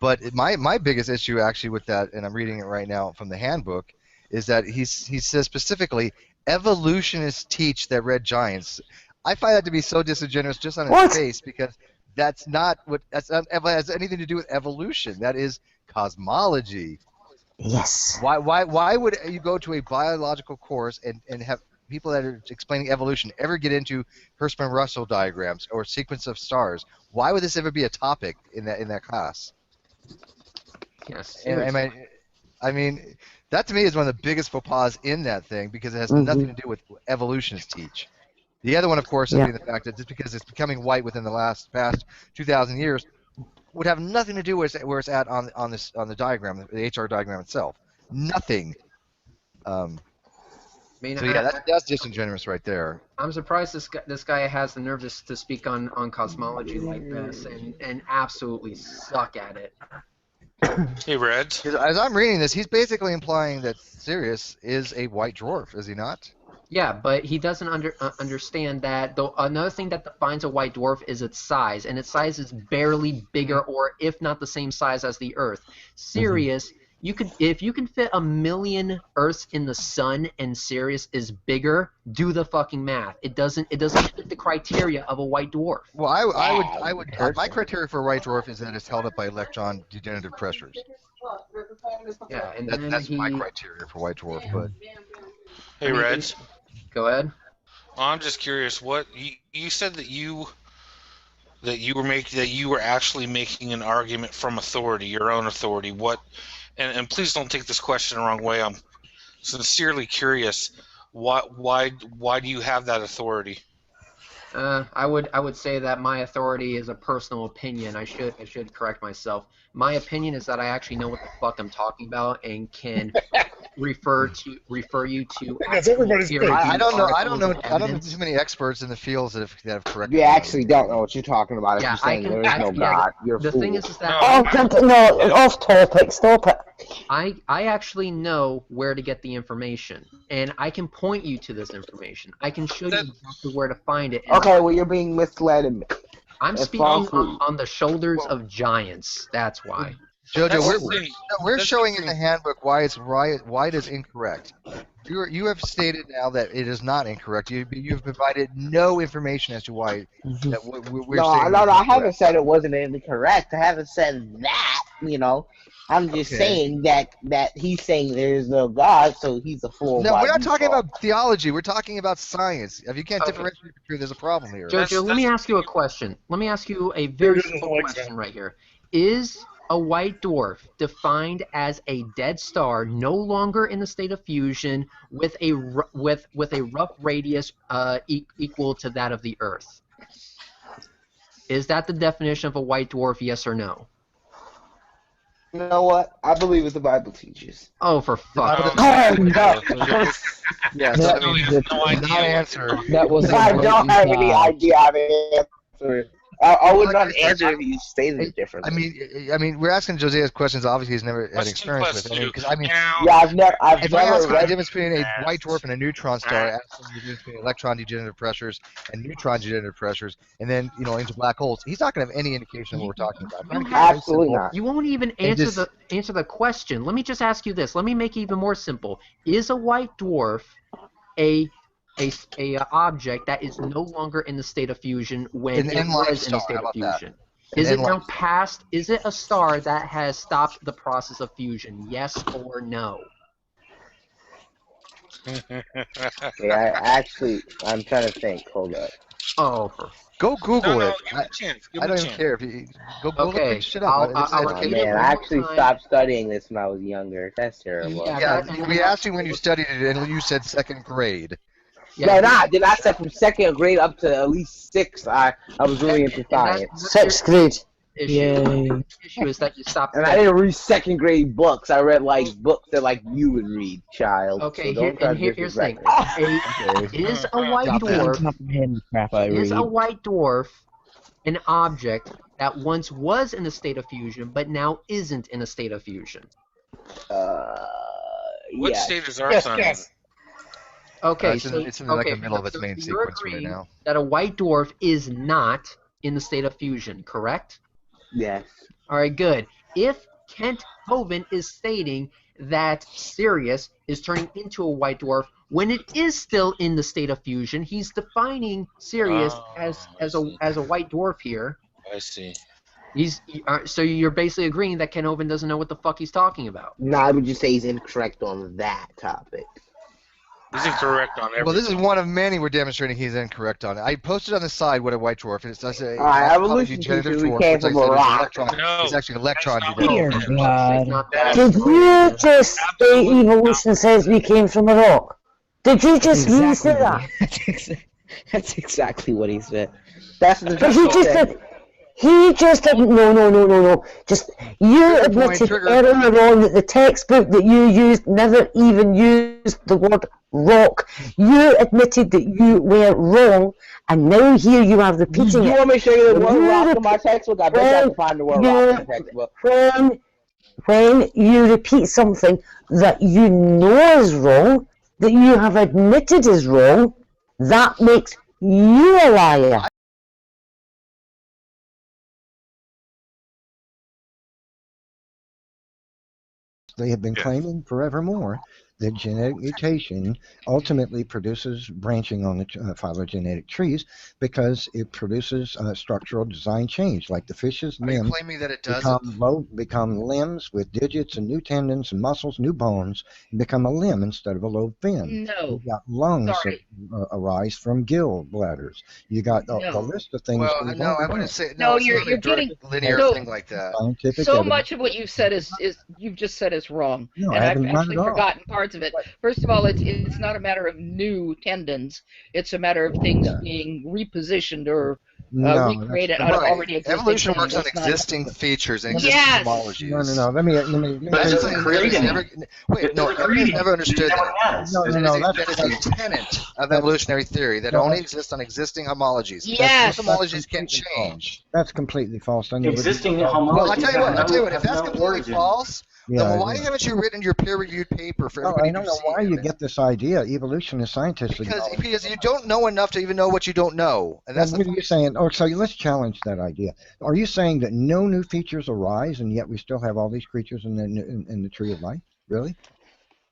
[SPEAKER 2] But my biggest issue actually with that, and I'm reading it right now from the handbook, is that he says specifically, evolutionists teach that red giants. I find that to be so disingenuous just on its face, because that's not has anything to do with evolution. That is cosmology.
[SPEAKER 13] Yes.
[SPEAKER 2] Why would you go to a biological course and have people that are explaining evolution ever get into Hertzsprung-Russell diagrams or sequence of stars? Why would this ever be a topic in that class?
[SPEAKER 12] Yes.
[SPEAKER 2] I mean, that to me is one of the biggest faux pas in that thing, because it has nothing to do with what evolutionists teach. The other one, of course, is the fact that just because it's becoming white within the past 2,000 years would have nothing to do with where it's at on the diagram, the HR diagram itself. Nothing. That's disingenuous right there.
[SPEAKER 12] I'm surprised this guy has the nerve to speak on cosmology like this and absolutely suck at it.
[SPEAKER 14] Hey, Red.
[SPEAKER 2] As I'm reading this, he's basically implying that Sirius is a white dwarf, is he not?
[SPEAKER 12] Yeah, but he doesn't understand that another thing that defines a white dwarf is its size, and its size is barely bigger, or if not the same size as the Earth. Sirius, if you can fit 1 million Earths in the sun, and Sirius is bigger, do the fucking math. It doesn't fit the criteria of a white dwarf.
[SPEAKER 2] Well, I would my criteria for a white dwarf is that it's held up by electron degenerative pressures.
[SPEAKER 12] Yeah, and
[SPEAKER 2] that's my criteria for white dwarf. But
[SPEAKER 14] hey, Reds.
[SPEAKER 12] Go ahead.
[SPEAKER 14] I'm just curious. What you said that you were actually making an argument from authority, your own authority. What? And please don't take this question the wrong way. I'm sincerely curious. Why do you have that authority?
[SPEAKER 12] I would say that my authority is a personal opinion. I should correct myself. My opinion is that I actually know what the fuck I'm talking about and can refer you to.
[SPEAKER 2] That's everybody's thing. I don't know too many experts in the fields that have corrected.
[SPEAKER 10] You actually don't know what you're talking about if
[SPEAKER 12] Yeah,
[SPEAKER 10] you're saying
[SPEAKER 12] I
[SPEAKER 10] there
[SPEAKER 12] can-
[SPEAKER 10] is no
[SPEAKER 12] yeah,
[SPEAKER 10] God. You're a
[SPEAKER 12] the
[SPEAKER 10] fool.
[SPEAKER 12] thing is that
[SPEAKER 9] Off topic, stop it.
[SPEAKER 12] I actually know where to get the information, and I can point you to this information. I can show you exactly where to find it. And
[SPEAKER 10] Okay, well you're being misled.
[SPEAKER 12] I'm speaking on the shoulders of giants. That's why.
[SPEAKER 2] Jojo, we're showing in the handbook why it is incorrect. You have stated now that it is not incorrect. You've provided no information as to why that we're saying.
[SPEAKER 10] No, I haven't said it wasn't incorrect. I haven't said that. I'm just saying that he's saying there is no God, so he's a fool.
[SPEAKER 2] No, we're not talking about theology. We're talking about science. If you can't differentiate between, there's a problem here.
[SPEAKER 12] Jojo, let me ask you a question. Let me ask you a very simple question right here. Is a white dwarf defined as a dead star no longer in the state of fusion with a rough radius equal to that of the Earth? Is that the definition of a white dwarf, yes or no?
[SPEAKER 10] You know what? I believe what the Bible teaches.
[SPEAKER 12] Oh, for fuck's sake.
[SPEAKER 2] Yes, not answer.
[SPEAKER 10] That was I don't have any idea how to answer. I would not answer if you stated it differently.
[SPEAKER 2] I mean, we're asking Jose's questions. Obviously, he's never had experience with it. Because
[SPEAKER 10] I've never
[SPEAKER 2] if I ask
[SPEAKER 10] read
[SPEAKER 2] the difference between a white dwarf and a neutron star, I ask him the difference between electron degenerative pressures and neutron degenerative pressures, and then into black holes. He's not going to have any indication of what we're talking about.
[SPEAKER 10] Absolutely not.
[SPEAKER 12] You won't even answer the question. Let me just ask you this. Let me make it even more simple. Is a white dwarf a object that is no longer in the state of fusion when it was in the state of fusion? Is it now past? Is it a star that has stopped the process of fusion? Yes or no?
[SPEAKER 10] Yeah, I'm trying to think. Hold up.
[SPEAKER 12] Oh,
[SPEAKER 2] go Google it.
[SPEAKER 14] Give him a chance.
[SPEAKER 2] I don't even care if you go look shit up.
[SPEAKER 10] Man, I actually stopped studying this when I was younger. That's terrible.
[SPEAKER 2] Yeah, we asked you when you studied it, and you said second grade.
[SPEAKER 10] Yeah, then I said from second grade up to at least 6th, I was really into science.
[SPEAKER 9] 6th grade.
[SPEAKER 12] Issue is that you stopped.
[SPEAKER 10] And I didn't read second grade books. I read books that you would read, child.
[SPEAKER 12] Okay,
[SPEAKER 10] so
[SPEAKER 12] here's the thing. Is a white dwarf an object that once was in a state of fusion but now isn't in a state of fusion?
[SPEAKER 14] What state is our sun in?
[SPEAKER 12] Okay,
[SPEAKER 2] it's in the middle of its main sequence right now.
[SPEAKER 12] That a white dwarf is not in the state of fusion, correct?
[SPEAKER 10] Yes.
[SPEAKER 12] All right, good. If Kent Hovind is stating that Sirius is turning into a white dwarf when it is still in the state of fusion, he's defining Sirius as a white dwarf here.
[SPEAKER 14] I see.
[SPEAKER 12] So you're basically agreeing that Kent Hovind doesn't know what the fuck he's talking about.
[SPEAKER 10] No, I would just say he's incorrect on that topic.
[SPEAKER 14] He's incorrect on everything.
[SPEAKER 2] Well, this is one of many we're demonstrating he's incorrect on. I posted on the side what a white dwarf is. It's a
[SPEAKER 10] evolution teacher who came from a rock.
[SPEAKER 2] It's actually electron.
[SPEAKER 9] Dear God. Did you just say evolution says we came from a rock? Did you just really say that? That's exactly what he said.
[SPEAKER 10] That's the
[SPEAKER 9] He just said, no. Just, you admitted earlier on that the textbook that you used never even used the word rock. You admitted that you were wrong, and now here you are repeating it.
[SPEAKER 10] You want me to show you the word rock in my textbook? I bet I can find the word rock in the textbook.
[SPEAKER 9] When you repeat something that you know is wrong, that you have admitted is wrong, that makes you a liar.
[SPEAKER 13] They have been claiming forevermore that genetic mutation ultimately produces branching on the phylogenetic trees because it produces structural design change, like the fish's
[SPEAKER 2] Are you
[SPEAKER 13] limbs
[SPEAKER 2] claiming that it doesn't?
[SPEAKER 13] become limbs with digits and new tendons and muscles, new bones, and become a limb instead of a lobe fin.
[SPEAKER 15] No.
[SPEAKER 13] You got lungs that arise from gill bladders. You got the list of things.
[SPEAKER 2] Well, no, I wouldn't say
[SPEAKER 15] No,
[SPEAKER 2] it's
[SPEAKER 15] you're
[SPEAKER 2] not a
[SPEAKER 15] getting
[SPEAKER 2] linear
[SPEAKER 15] so,
[SPEAKER 2] thing like that.
[SPEAKER 13] Scientific
[SPEAKER 15] so
[SPEAKER 13] evidence.
[SPEAKER 15] much of what you've said is you've just said is wrong,
[SPEAKER 13] No, I
[SPEAKER 15] and I've
[SPEAKER 13] haven't, not
[SPEAKER 15] actually
[SPEAKER 13] at all.
[SPEAKER 15] forgotten parts of it. First of all, it's not a matter of new tendons; it's a matter of things being repositioned or
[SPEAKER 13] No,
[SPEAKER 15] recreated out of already existing
[SPEAKER 2] Evolution
[SPEAKER 15] things.
[SPEAKER 2] works on
[SPEAKER 15] It's not-
[SPEAKER 2] existing features and existing
[SPEAKER 15] Yes.
[SPEAKER 2] homologies.
[SPEAKER 13] No. Let me.
[SPEAKER 2] That's just
[SPEAKER 13] let me-
[SPEAKER 2] creating wait, no, everybody's never understood that.
[SPEAKER 13] No,
[SPEAKER 2] That is a tenet of evolutionary theory that only exists on existing homologies.
[SPEAKER 15] Yes.
[SPEAKER 2] Those homologies can change.
[SPEAKER 13] That's completely false. I never
[SPEAKER 16] Existing
[SPEAKER 13] did-
[SPEAKER 16] homologies
[SPEAKER 2] Well, I'll tell you what. If
[SPEAKER 16] have
[SPEAKER 2] that's
[SPEAKER 16] no
[SPEAKER 2] completely
[SPEAKER 16] origin.
[SPEAKER 2] false,
[SPEAKER 13] Yeah,
[SPEAKER 2] then
[SPEAKER 13] I
[SPEAKER 2] why
[SPEAKER 13] know.
[SPEAKER 2] haven't you written your peer-reviewed paper for
[SPEAKER 13] No,
[SPEAKER 2] everybody
[SPEAKER 13] I don't
[SPEAKER 2] to
[SPEAKER 13] know
[SPEAKER 2] see?
[SPEAKER 13] why you get this idea. Evolutionists, scientists.
[SPEAKER 2] Because you don't know enough to even know what you don't know, and that's
[SPEAKER 13] what are you saying? Oh, so let's challenge that idea. Are you saying that no new features arise, and yet we still have all these creatures in the tree of life? Really?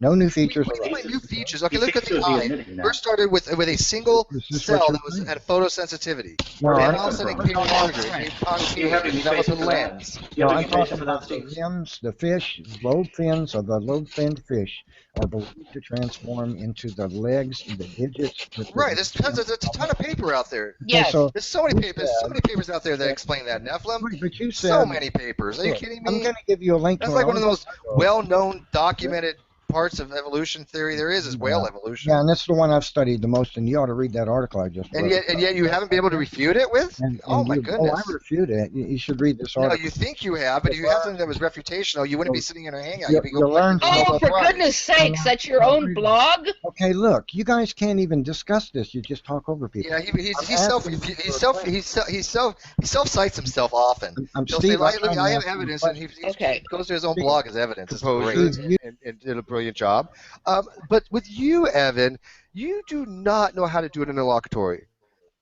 [SPEAKER 13] No new features
[SPEAKER 2] What do you mean
[SPEAKER 13] arise.
[SPEAKER 2] by new features? Okay, look at the eye. First started with a single cell that had photosensitivity.
[SPEAKER 13] No,
[SPEAKER 2] Then
[SPEAKER 13] I'm-
[SPEAKER 2] all of a sudden it became longer. It became concave. That was a lens.
[SPEAKER 13] No, I'm talking about the limbs, the fish, lobe fins of the lobe-finned fish are believed to transform into the legs, the digits.
[SPEAKER 2] Right, there's a ton of paper out there.
[SPEAKER 13] Yes. So
[SPEAKER 2] There's so many papers out there that explain that, Nephilim.
[SPEAKER 13] But you said
[SPEAKER 2] So many papers. Are you
[SPEAKER 13] Look,
[SPEAKER 2] kidding
[SPEAKER 13] I'm
[SPEAKER 2] me?
[SPEAKER 13] going to give you a link.
[SPEAKER 2] That's
[SPEAKER 13] to
[SPEAKER 2] like
[SPEAKER 13] an
[SPEAKER 2] one of the most
[SPEAKER 13] article.
[SPEAKER 2] well-known, documented parts of evolution theory there is whale evolution.
[SPEAKER 13] Yeah, and that's the one I've studied the most, and you ought to read that article I just
[SPEAKER 2] And
[SPEAKER 13] wrote.
[SPEAKER 2] yet you haven't been able to refute it with? Oh my goodness.
[SPEAKER 13] Oh, I refute it. You should read this
[SPEAKER 2] No,
[SPEAKER 13] article.
[SPEAKER 2] you think you have, but if you have something that was refutational, you wouldn't be sitting in a hangout.
[SPEAKER 13] You-
[SPEAKER 2] You'd be
[SPEAKER 13] you learn
[SPEAKER 2] going
[SPEAKER 15] Oh, for goodness sakes, that's your own blog?
[SPEAKER 13] Okay, look, you guys can't even discuss this. You just talk over people.
[SPEAKER 2] Yeah, he self-cites himself often.
[SPEAKER 13] I'm
[SPEAKER 2] He'll
[SPEAKER 13] Steve,
[SPEAKER 2] say,
[SPEAKER 13] I'm trying
[SPEAKER 2] I
[SPEAKER 13] to
[SPEAKER 2] have
[SPEAKER 13] ask you a
[SPEAKER 2] evidence, and he goes to his own blog as evidence. It's
[SPEAKER 5] Proposed
[SPEAKER 2] great.
[SPEAKER 5] and did a brilliant job. But with you, Evan, you do not know how to do an interlocutory.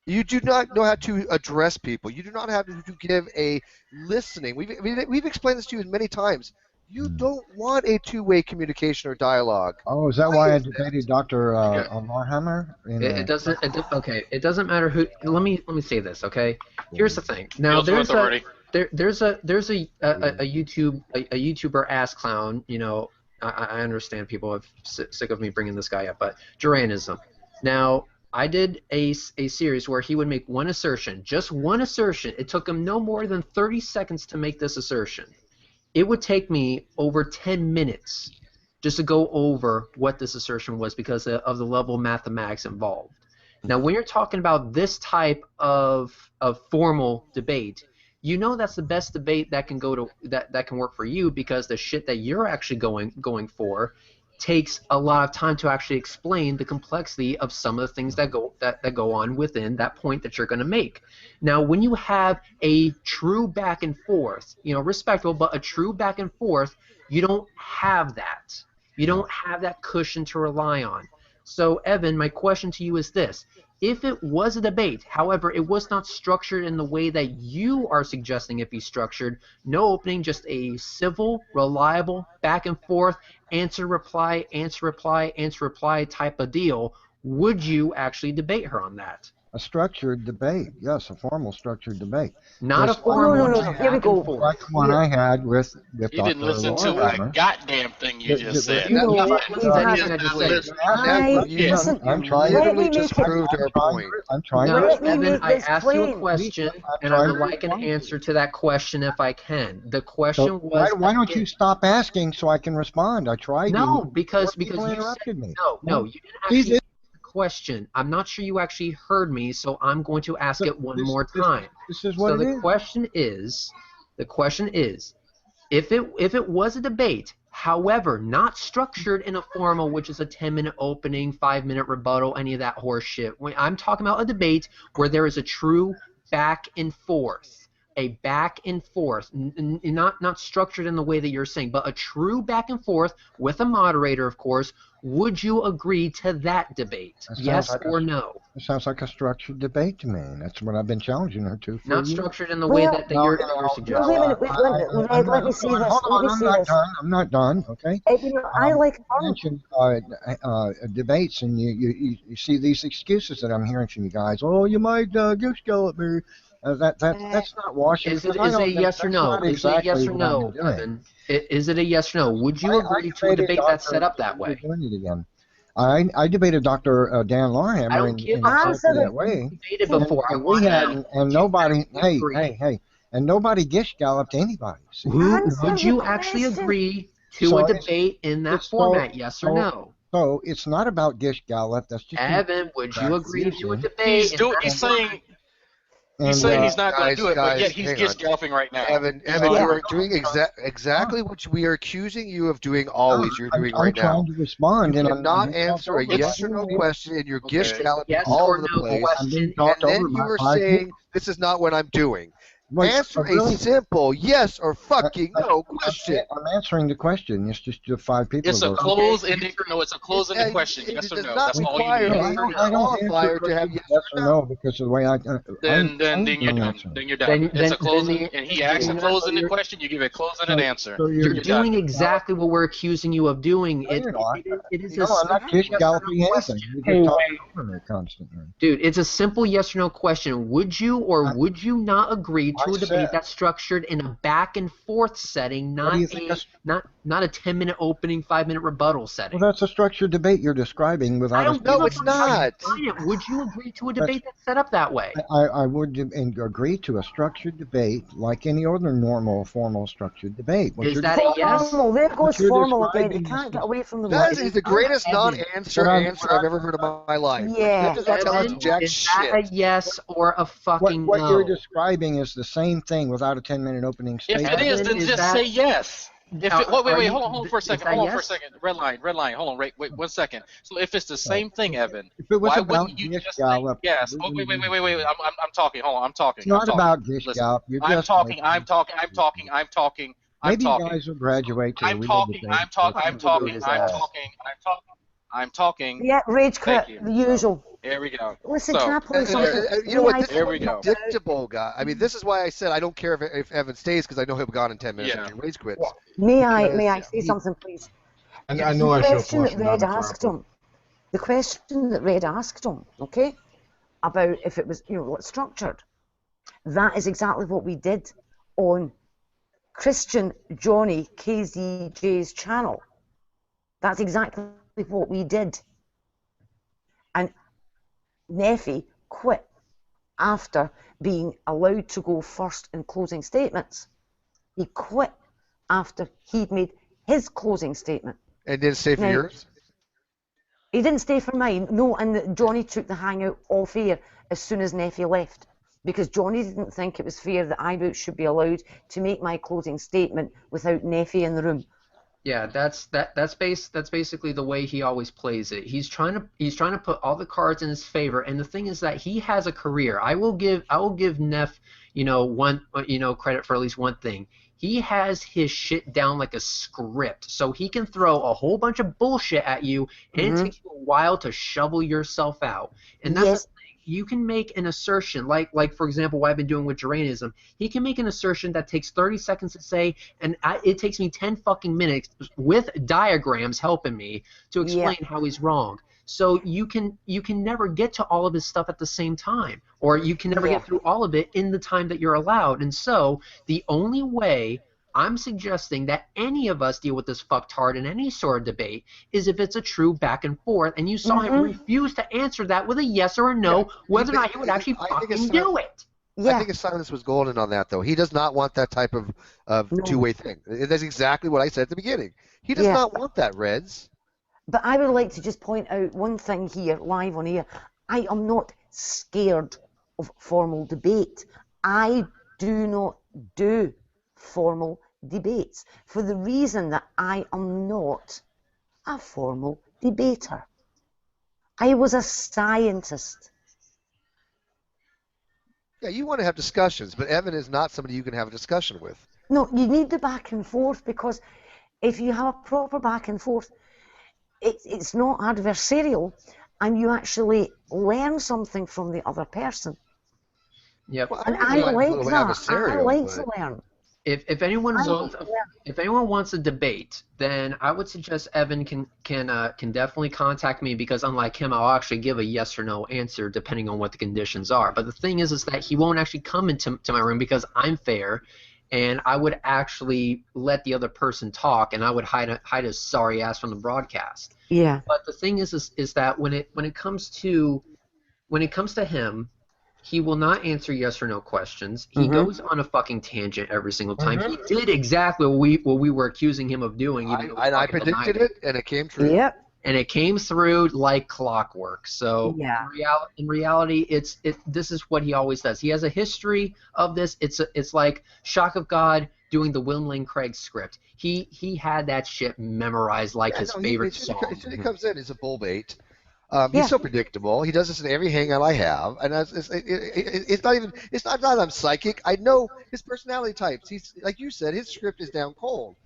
[SPEAKER 5] You do not know how to address people. You do not have to give a listening. We've explained this to you many times. You don't want a two-way communication or dialogue.
[SPEAKER 13] Oh, is that why I debated Dr. Warhammer?
[SPEAKER 12] It doesn't. Okay, it doesn't matter who. Let me say this. Okay, here's the thing. Now
[SPEAKER 6] Feels with authority.
[SPEAKER 12] there's a YouTuber ass clown. You know, I understand people are sick of me bringing this guy up, but Juranism. Now, I did a series where he would make one assertion, just one assertion. It took him no more than 30 seconds to make this assertion. It would take me over 10 minutes just to go over what this assertion was because of the level of mathematics involved. Now, when you're talking about this type of formal debate, you know that's the best debate that can that can work for you because the shit that you're actually going for takes a lot of time to actually explain the complexity of some of the things that go on within that point that you're going to make. Now, when you have a true back and forth, you know, respectful, but a true back and forth, you don't have that. You don't have that cushion to rely on. So, Evan, my question to you is this. If it was a debate, however, it was not structured in the way that you are suggesting it be structured, no opening, just a civil, reliable, back and forth, answer, reply, answer, reply, answer, reply type of deal, would you actually debate her on that?
[SPEAKER 13] A structured debate, yes, a formal structured debate.
[SPEAKER 12] Not a
[SPEAKER 13] Just
[SPEAKER 12] formal
[SPEAKER 13] like-
[SPEAKER 12] one. Here we go.
[SPEAKER 13] Like the one I had with
[SPEAKER 6] You
[SPEAKER 13] Dr.
[SPEAKER 6] didn't listen to a
[SPEAKER 13] Warhammer.
[SPEAKER 6] goddamn thing you just said.
[SPEAKER 13] You know,
[SPEAKER 2] I'm trying to just prove our point.
[SPEAKER 13] I'm trying
[SPEAKER 12] No,
[SPEAKER 13] to.
[SPEAKER 12] Evan, I asked you a question, and I would like an answer to that question if I can. The question
[SPEAKER 13] So
[SPEAKER 12] was.
[SPEAKER 13] why don't you stop asking so I can respond? I tried.
[SPEAKER 12] No,
[SPEAKER 13] you.
[SPEAKER 12] because
[SPEAKER 13] People
[SPEAKER 12] you
[SPEAKER 13] interrupted me.
[SPEAKER 12] No, you didn't actually answer the question. I'm not sure you actually heard me, so I'm going to ask it one more time.
[SPEAKER 13] This is what
[SPEAKER 12] so
[SPEAKER 13] it
[SPEAKER 12] the
[SPEAKER 13] is.
[SPEAKER 12] question is, if it was a debate, however, not structured in a formal, which is a 10-minute opening, 5-minute rebuttal, any of that horse shit. I'm talking about a debate where there is a true back and forth, a back and forth, not structured in the way that you're saying, but a true back and forth with a moderator, of course, would you agree to that debate? Yes or no?
[SPEAKER 13] It sounds like a structured debate to me. That's what I've been challenging her to for
[SPEAKER 12] Not
[SPEAKER 13] years.
[SPEAKER 12] structured in the way that you're suggesting.
[SPEAKER 11] No, wait a minute, let me see this.
[SPEAKER 13] Hold on, I'm not done. I'm not done. Okay.
[SPEAKER 11] I like
[SPEAKER 13] you mentioned debates, and you see these excuses that I'm hearing from you guys. Oh, you might goose gallop me. That's not washing.
[SPEAKER 12] Is it a yes or no? Is it a yes or no, Evan? Is it a yes or no? Would you agree to a debate that's set up that way?
[SPEAKER 13] Doing it again. I debated Dr. Dan Lawhammer
[SPEAKER 12] I don't give
[SPEAKER 13] in
[SPEAKER 12] exactly
[SPEAKER 13] that way.
[SPEAKER 12] Debated before.
[SPEAKER 13] And nobody, and nobody gish galloped anybody. See?
[SPEAKER 12] Would you actually agree to a debate in that format? Yes or no?
[SPEAKER 13] So it's not about gish gallop. That's just
[SPEAKER 12] Evan. Would you agree to a debate?
[SPEAKER 6] He's saying he's not going to do it, but yet
[SPEAKER 2] guys,
[SPEAKER 6] he's just galloping right now.
[SPEAKER 2] Evan, you are doing exactly what we are accusing you of doing always. You're doing right now.
[SPEAKER 13] I'm trying to respond,
[SPEAKER 2] you
[SPEAKER 13] and
[SPEAKER 2] cannot answer a yes or no question, and you're gish galloping
[SPEAKER 12] yes
[SPEAKER 2] all
[SPEAKER 12] or
[SPEAKER 2] over the
[SPEAKER 12] no
[SPEAKER 2] place.
[SPEAKER 12] question.
[SPEAKER 2] And then you are saying, this is not what I'm doing. Answer a simple yes or fucking no question.
[SPEAKER 13] I'm answering the question. It's just the 5 people.
[SPEAKER 6] It's a close-ended. No, it's a close-ended question. Yes or no? That's all you need.
[SPEAKER 2] I don't qualifier to have
[SPEAKER 13] yes or no because of the way I.
[SPEAKER 6] Then you're done. Then you're done. It's a closing, and he asks a closing question. You give a closing answer.
[SPEAKER 12] You're doing exactly what we're accusing you of doing. It is a
[SPEAKER 13] I'm not just galloping anything. You're just talking over me constantly.
[SPEAKER 12] Dude, it's a simple yes or no question. Would you or would you not agree to a debate that's structured in a back and forth setting, not a 10-minute opening, 5-minute rebuttal setting?
[SPEAKER 13] Well, that's a structured debate you're describing without.
[SPEAKER 2] No, it's not.
[SPEAKER 12] Would you agree to a debate that's set up that way?
[SPEAKER 13] I would agree to a structured debate like any other normal, formal, structured debate.
[SPEAKER 12] Is that a yes?
[SPEAKER 11] Formal. There goes formal again. You can't get away from the
[SPEAKER 2] That is the greatest non-answer answer I've ever heard in my life.
[SPEAKER 11] Yeah.
[SPEAKER 2] That does not tell us jack
[SPEAKER 12] is
[SPEAKER 2] shit.
[SPEAKER 12] that a yes or a fucking
[SPEAKER 13] what
[SPEAKER 12] no?
[SPEAKER 13] What you're describing is the same thing without a 10-minute opening statement.
[SPEAKER 6] If it is, then just say yes. Wait, hold on for a second. Red line. Hold on, wait 1 second. So if it's the same thing, Evan, why wouldn't you just say yes? Oh, wait. I'm talking. Hold on, I'm talking.
[SPEAKER 13] It's not about gish gallop.
[SPEAKER 6] I'm talking.
[SPEAKER 13] Maybe you guys will graduate to
[SPEAKER 6] I'm talking.
[SPEAKER 11] Yeah, rage quit, the usual.
[SPEAKER 6] There we go.
[SPEAKER 11] Listen, can I play something?
[SPEAKER 2] You know what? This
[SPEAKER 6] There we go.
[SPEAKER 2] Predictable guy. I mean, this is why I said I don't care if Evan stays because I know he'll be gone in 10 minutes after rage quits.
[SPEAKER 11] May I say something, please?
[SPEAKER 16] And I know I should
[SPEAKER 11] The question that Red asked him, okay, about if it was, structured. That is exactly what we did on Christian Johnny KZJ's channel. That's exactly what we did. And Neffy quit after being allowed to go first in closing statements. He quit after he'd made his closing statement.
[SPEAKER 2] And didn't stay for yours?
[SPEAKER 11] He didn't stay for mine, no, and Johnny took the hangout off air as soon as Neffy left. Because Johnny didn't think it was fair that I should be allowed to make my closing statement without Neffy in the room.
[SPEAKER 12] Yeah, that's basically the way he always plays it. He's trying to put all the cards in his favor, and the thing is that he has a career. I will give Neff, credit for at least one thing. He has his shit down like a script, so he can throw a whole bunch of bullshit at you, and it takes you a while to shovel yourself out. And that's the thing. You can make an assertion, like for example, what I've been doing with Geraniism. He can make an assertion that takes 30 seconds to say, and it takes me 10 fucking minutes with diagrams helping me to explain how he's wrong. So you can never get to all of his stuff at the same time, or you can never get through all of it in the time that you're allowed. And so the only way I'm suggesting that any of us deal with this fucktard in any sort of debate is if it's a true back and forth, and you saw him refuse to answer that with a yes or a no, whether or not he would actually fucking do it.
[SPEAKER 2] I think his silence was golden on that, though. He does not want that type of two-way thing. That's exactly what I said at the beginning. He does not want that, Reds.
[SPEAKER 11] But I would like to just point out one thing here, live on air. I am not scared of formal debate. I do not do formal debates for the reason that I am not a formal debater. I was a scientist.
[SPEAKER 5] Yeah, you want to have discussions, but Evan is not somebody you can have a discussion with.
[SPEAKER 11] No, you need the back and forth, because if you have a proper back and forth, it's not adversarial, and you actually learn something from the other person.
[SPEAKER 12] Yep.
[SPEAKER 11] And I like that. I like to learn.
[SPEAKER 12] If anyone wants a debate, then I would suggest Evan can definitely contact me, because unlike him, I'll actually give a yes or no answer depending on what the conditions are. But the thing is that he won't actually come into my room because I'm fair, and I would actually let the other person talk, and I would hide his sorry ass from the broadcast.
[SPEAKER 11] Yeah.
[SPEAKER 12] But the thing is that when it comes to him, he will not answer yes or no questions. He goes on a fucking tangent every single time. He did exactly what we were accusing him of doing.
[SPEAKER 5] I predicted it, and it came true.
[SPEAKER 11] Yep.
[SPEAKER 12] And it came through like clockwork. So
[SPEAKER 11] yeah.
[SPEAKER 12] in reality, this is what he always does. He has a history of this. It's like Shock of God doing the William Lane Craig script. He had that shit memorized like his favorite song.
[SPEAKER 5] He comes in, he's a bull bait. He's so predictable. He does this in every hangout I have, and it's not that I'm psychic. I know his personality types. He's like you said, his script is down cold,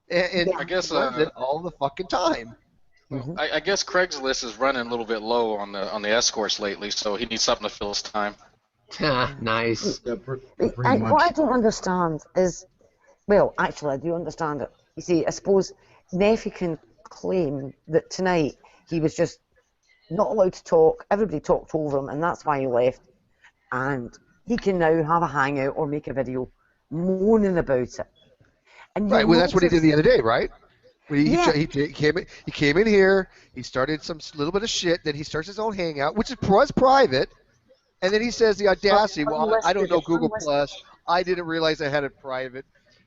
[SPEAKER 5] and
[SPEAKER 6] I guess
[SPEAKER 5] he runs it all the fucking time.
[SPEAKER 6] I guess Craigslist is running a little bit low on the escorts lately, so he needs something to fill his time.
[SPEAKER 12] Nice.
[SPEAKER 11] What I don't understand is, well, actually I do understand it. You see, I suppose Neffy can claim that tonight he was just not allowed to talk, everybody talked over him, and that's why he left. And he can now have a hangout or make a video moaning about it. And
[SPEAKER 5] right, well, that's what he did the other day, right? He came in here, he started some little bit of shit, then he starts his own hangout, which was private, and then he says the audacity, well, I don't know Google Plus, I didn't realize I had it private.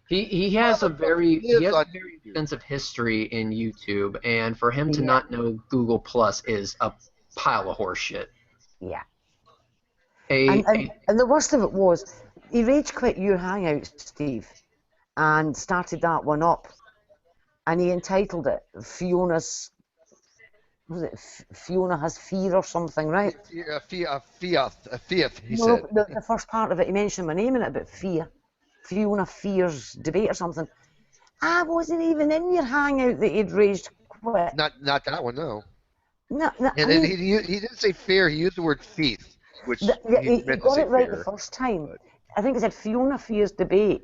[SPEAKER 12] He has a very extensive history in YouTube, and for him to not know Google Plus is a pile of horse shit.
[SPEAKER 11] Yeah. And the worst of it was, he rage quit your hangout, Steve, and started that one up, and he entitled it Fiona Has Fear or something, right?
[SPEAKER 5] Yeah, Fear, he
[SPEAKER 11] said.
[SPEAKER 5] No,
[SPEAKER 11] the first part of it, he mentioned my name in it about fear. Fiona Fear's debate or something. I wasn't even in your hangout that he'd raged quit.
[SPEAKER 5] Not that one, no.
[SPEAKER 11] No,
[SPEAKER 5] and then he didn't say fear, he used the word thief, which
[SPEAKER 11] he got it right the first time. But I think it said Fiona Fear's debate,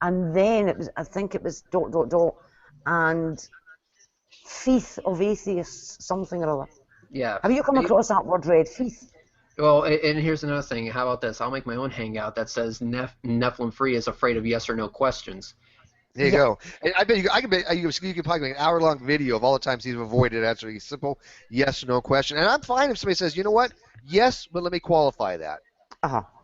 [SPEAKER 11] and then I think it was ... and Feith of Atheists, something or other.
[SPEAKER 12] Yeah.
[SPEAKER 11] Have you come across that word, Red? Feith?
[SPEAKER 12] Well, and here's another thing. How about this? I'll make my own hangout that says Nephilim Free is afraid of yes or no questions.
[SPEAKER 5] There you go. And I bet you can probably make an hour-long video of all the times he's avoided answering a simple yes or no question. And I'm fine if somebody says, you know what, yes, but let me qualify that.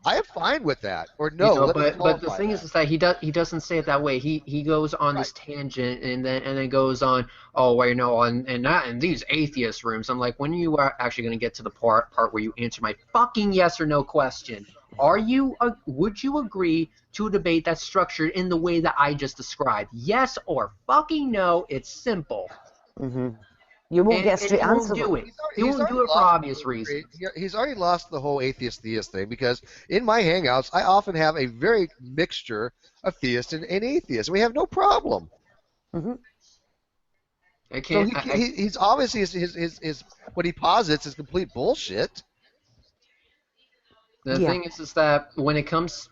[SPEAKER 5] I am fine with that. Or no,
[SPEAKER 12] but the thing is that he doesn't say it that way. He goes on this tangent and then goes on, oh, well, you know, and not in these atheist rooms. I'm like, when are you actually going to get to the part where you answer my fucking yes or no question? Would you agree to a debate that's structured in the way that I just described? Yes or fucking no. It's simple.
[SPEAKER 11] You won't get a straight answer.
[SPEAKER 12] He won't do it for obvious reasons.
[SPEAKER 5] He's already lost the whole atheist-theist thing, because in my hangouts, I often have a very mixture of theists and atheists. We have no problem. He's obviously his what he posits is complete bullshit.
[SPEAKER 12] The thing is that when it comes,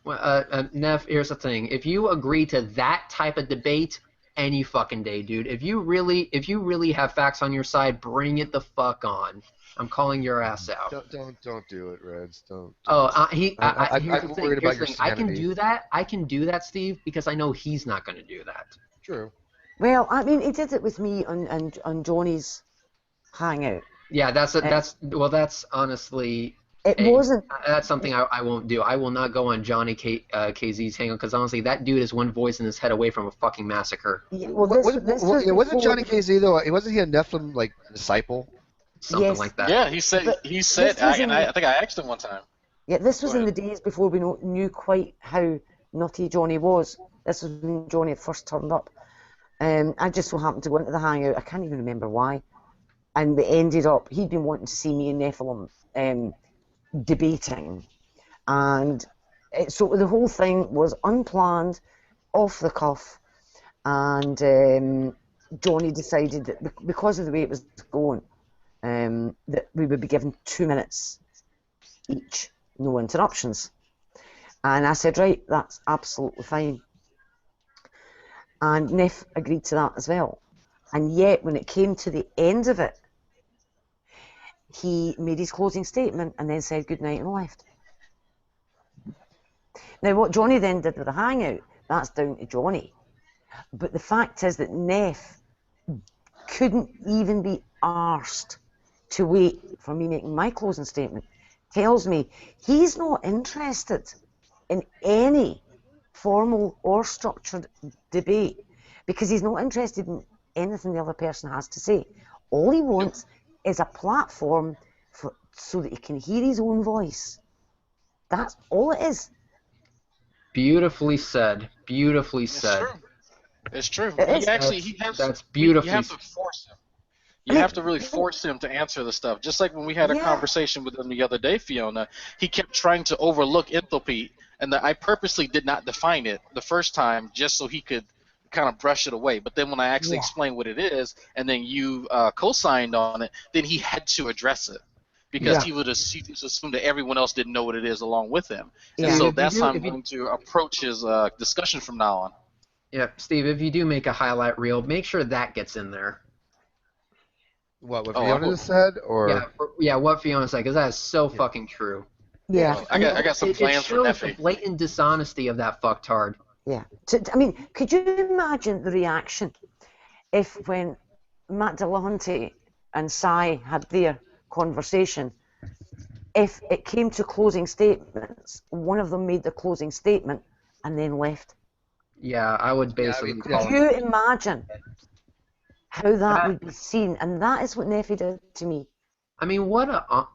[SPEAKER 12] Neff, here's the thing: if you agree to that type of debate, any fucking day, dude. If you really have facts on your side, bring it the fuck on. I'm calling your ass out.
[SPEAKER 5] Don't do it, Reds. Don't.
[SPEAKER 12] Here's the thing. Here's the thing. I can do that. I can do that, Steve, because I know he's not going to do that.
[SPEAKER 5] True.
[SPEAKER 11] Well, I mean, he did it with me on Johnny's hangout.
[SPEAKER 12] Yeah, that's honestly.
[SPEAKER 11] It wasn't.
[SPEAKER 12] That's something I won't do. I will not go on Johnny KZ's hangout, because honestly, that dude is one voice in his head away from a fucking massacre.
[SPEAKER 11] Yeah, well,
[SPEAKER 5] wasn't Johnny KZ though? Wasn't he a Nephilim disciple?
[SPEAKER 12] Something like that.
[SPEAKER 6] Yeah, he said. I think I asked him one time.
[SPEAKER 11] Yeah, this was in the days before we knew quite how nutty Johnny was. This was when Johnny had first turned up. I just so happened to go into the hangout. I can't even remember why. And we ended up. He'd been wanting to see me and Nephilim debating, and So the whole thing was unplanned, off the cuff, and Johnny decided that because of the way it was going, that we would be given 2 minutes each, no interruptions. And I said, right, that's absolutely fine. And Neff agreed to that as well. And yet, when it came to the end of it, he made his closing statement and then said good night and left. Now, what Johnny then did with the hangout, that's down to Johnny. But the fact is that Neff couldn't even be arsed to wait for me making my closing statement. Tells me he's not interested in any formal or structured debate because he's not interested in anything the other person has to say. All he wants is a platform so that he can hear his own voice. That's all it is.
[SPEAKER 12] Beautifully said. Beautifully said.
[SPEAKER 6] It's true.
[SPEAKER 12] That's beautifully.
[SPEAKER 6] You have to force him. You have to really force him to answer the stuff. Just like when we had a conversation with him the other day, Fiona, he kept trying to overlook enthalpy, and I purposely did not define it the first time just so he could kind of brush it away. But then when I actually explained what it is, and then you co-signed on it, then he had to address it. Because he would assume that everyone else didn't know what it is along with him. And so that's how I'm going to approach his discussion from now on.
[SPEAKER 12] Yeah, Steve, if you do make a highlight reel, make sure that gets in there.
[SPEAKER 5] What Fiona said? Or
[SPEAKER 12] yeah, what Fiona said, because that is so fucking true.
[SPEAKER 11] Yeah.
[SPEAKER 6] I got some plans for
[SPEAKER 12] that. It shows the blatant dishonesty of that fucktard.
[SPEAKER 11] Yeah. I mean, could you imagine the reaction if when Matt Dillahunty and Cy had their conversation, if it came to closing statements, one of them made the closing statement and then left?
[SPEAKER 12] Yeah, I would basically call
[SPEAKER 11] Could you imagine how that would be seen? And that is what Neffy did to me.
[SPEAKER 12] I mean,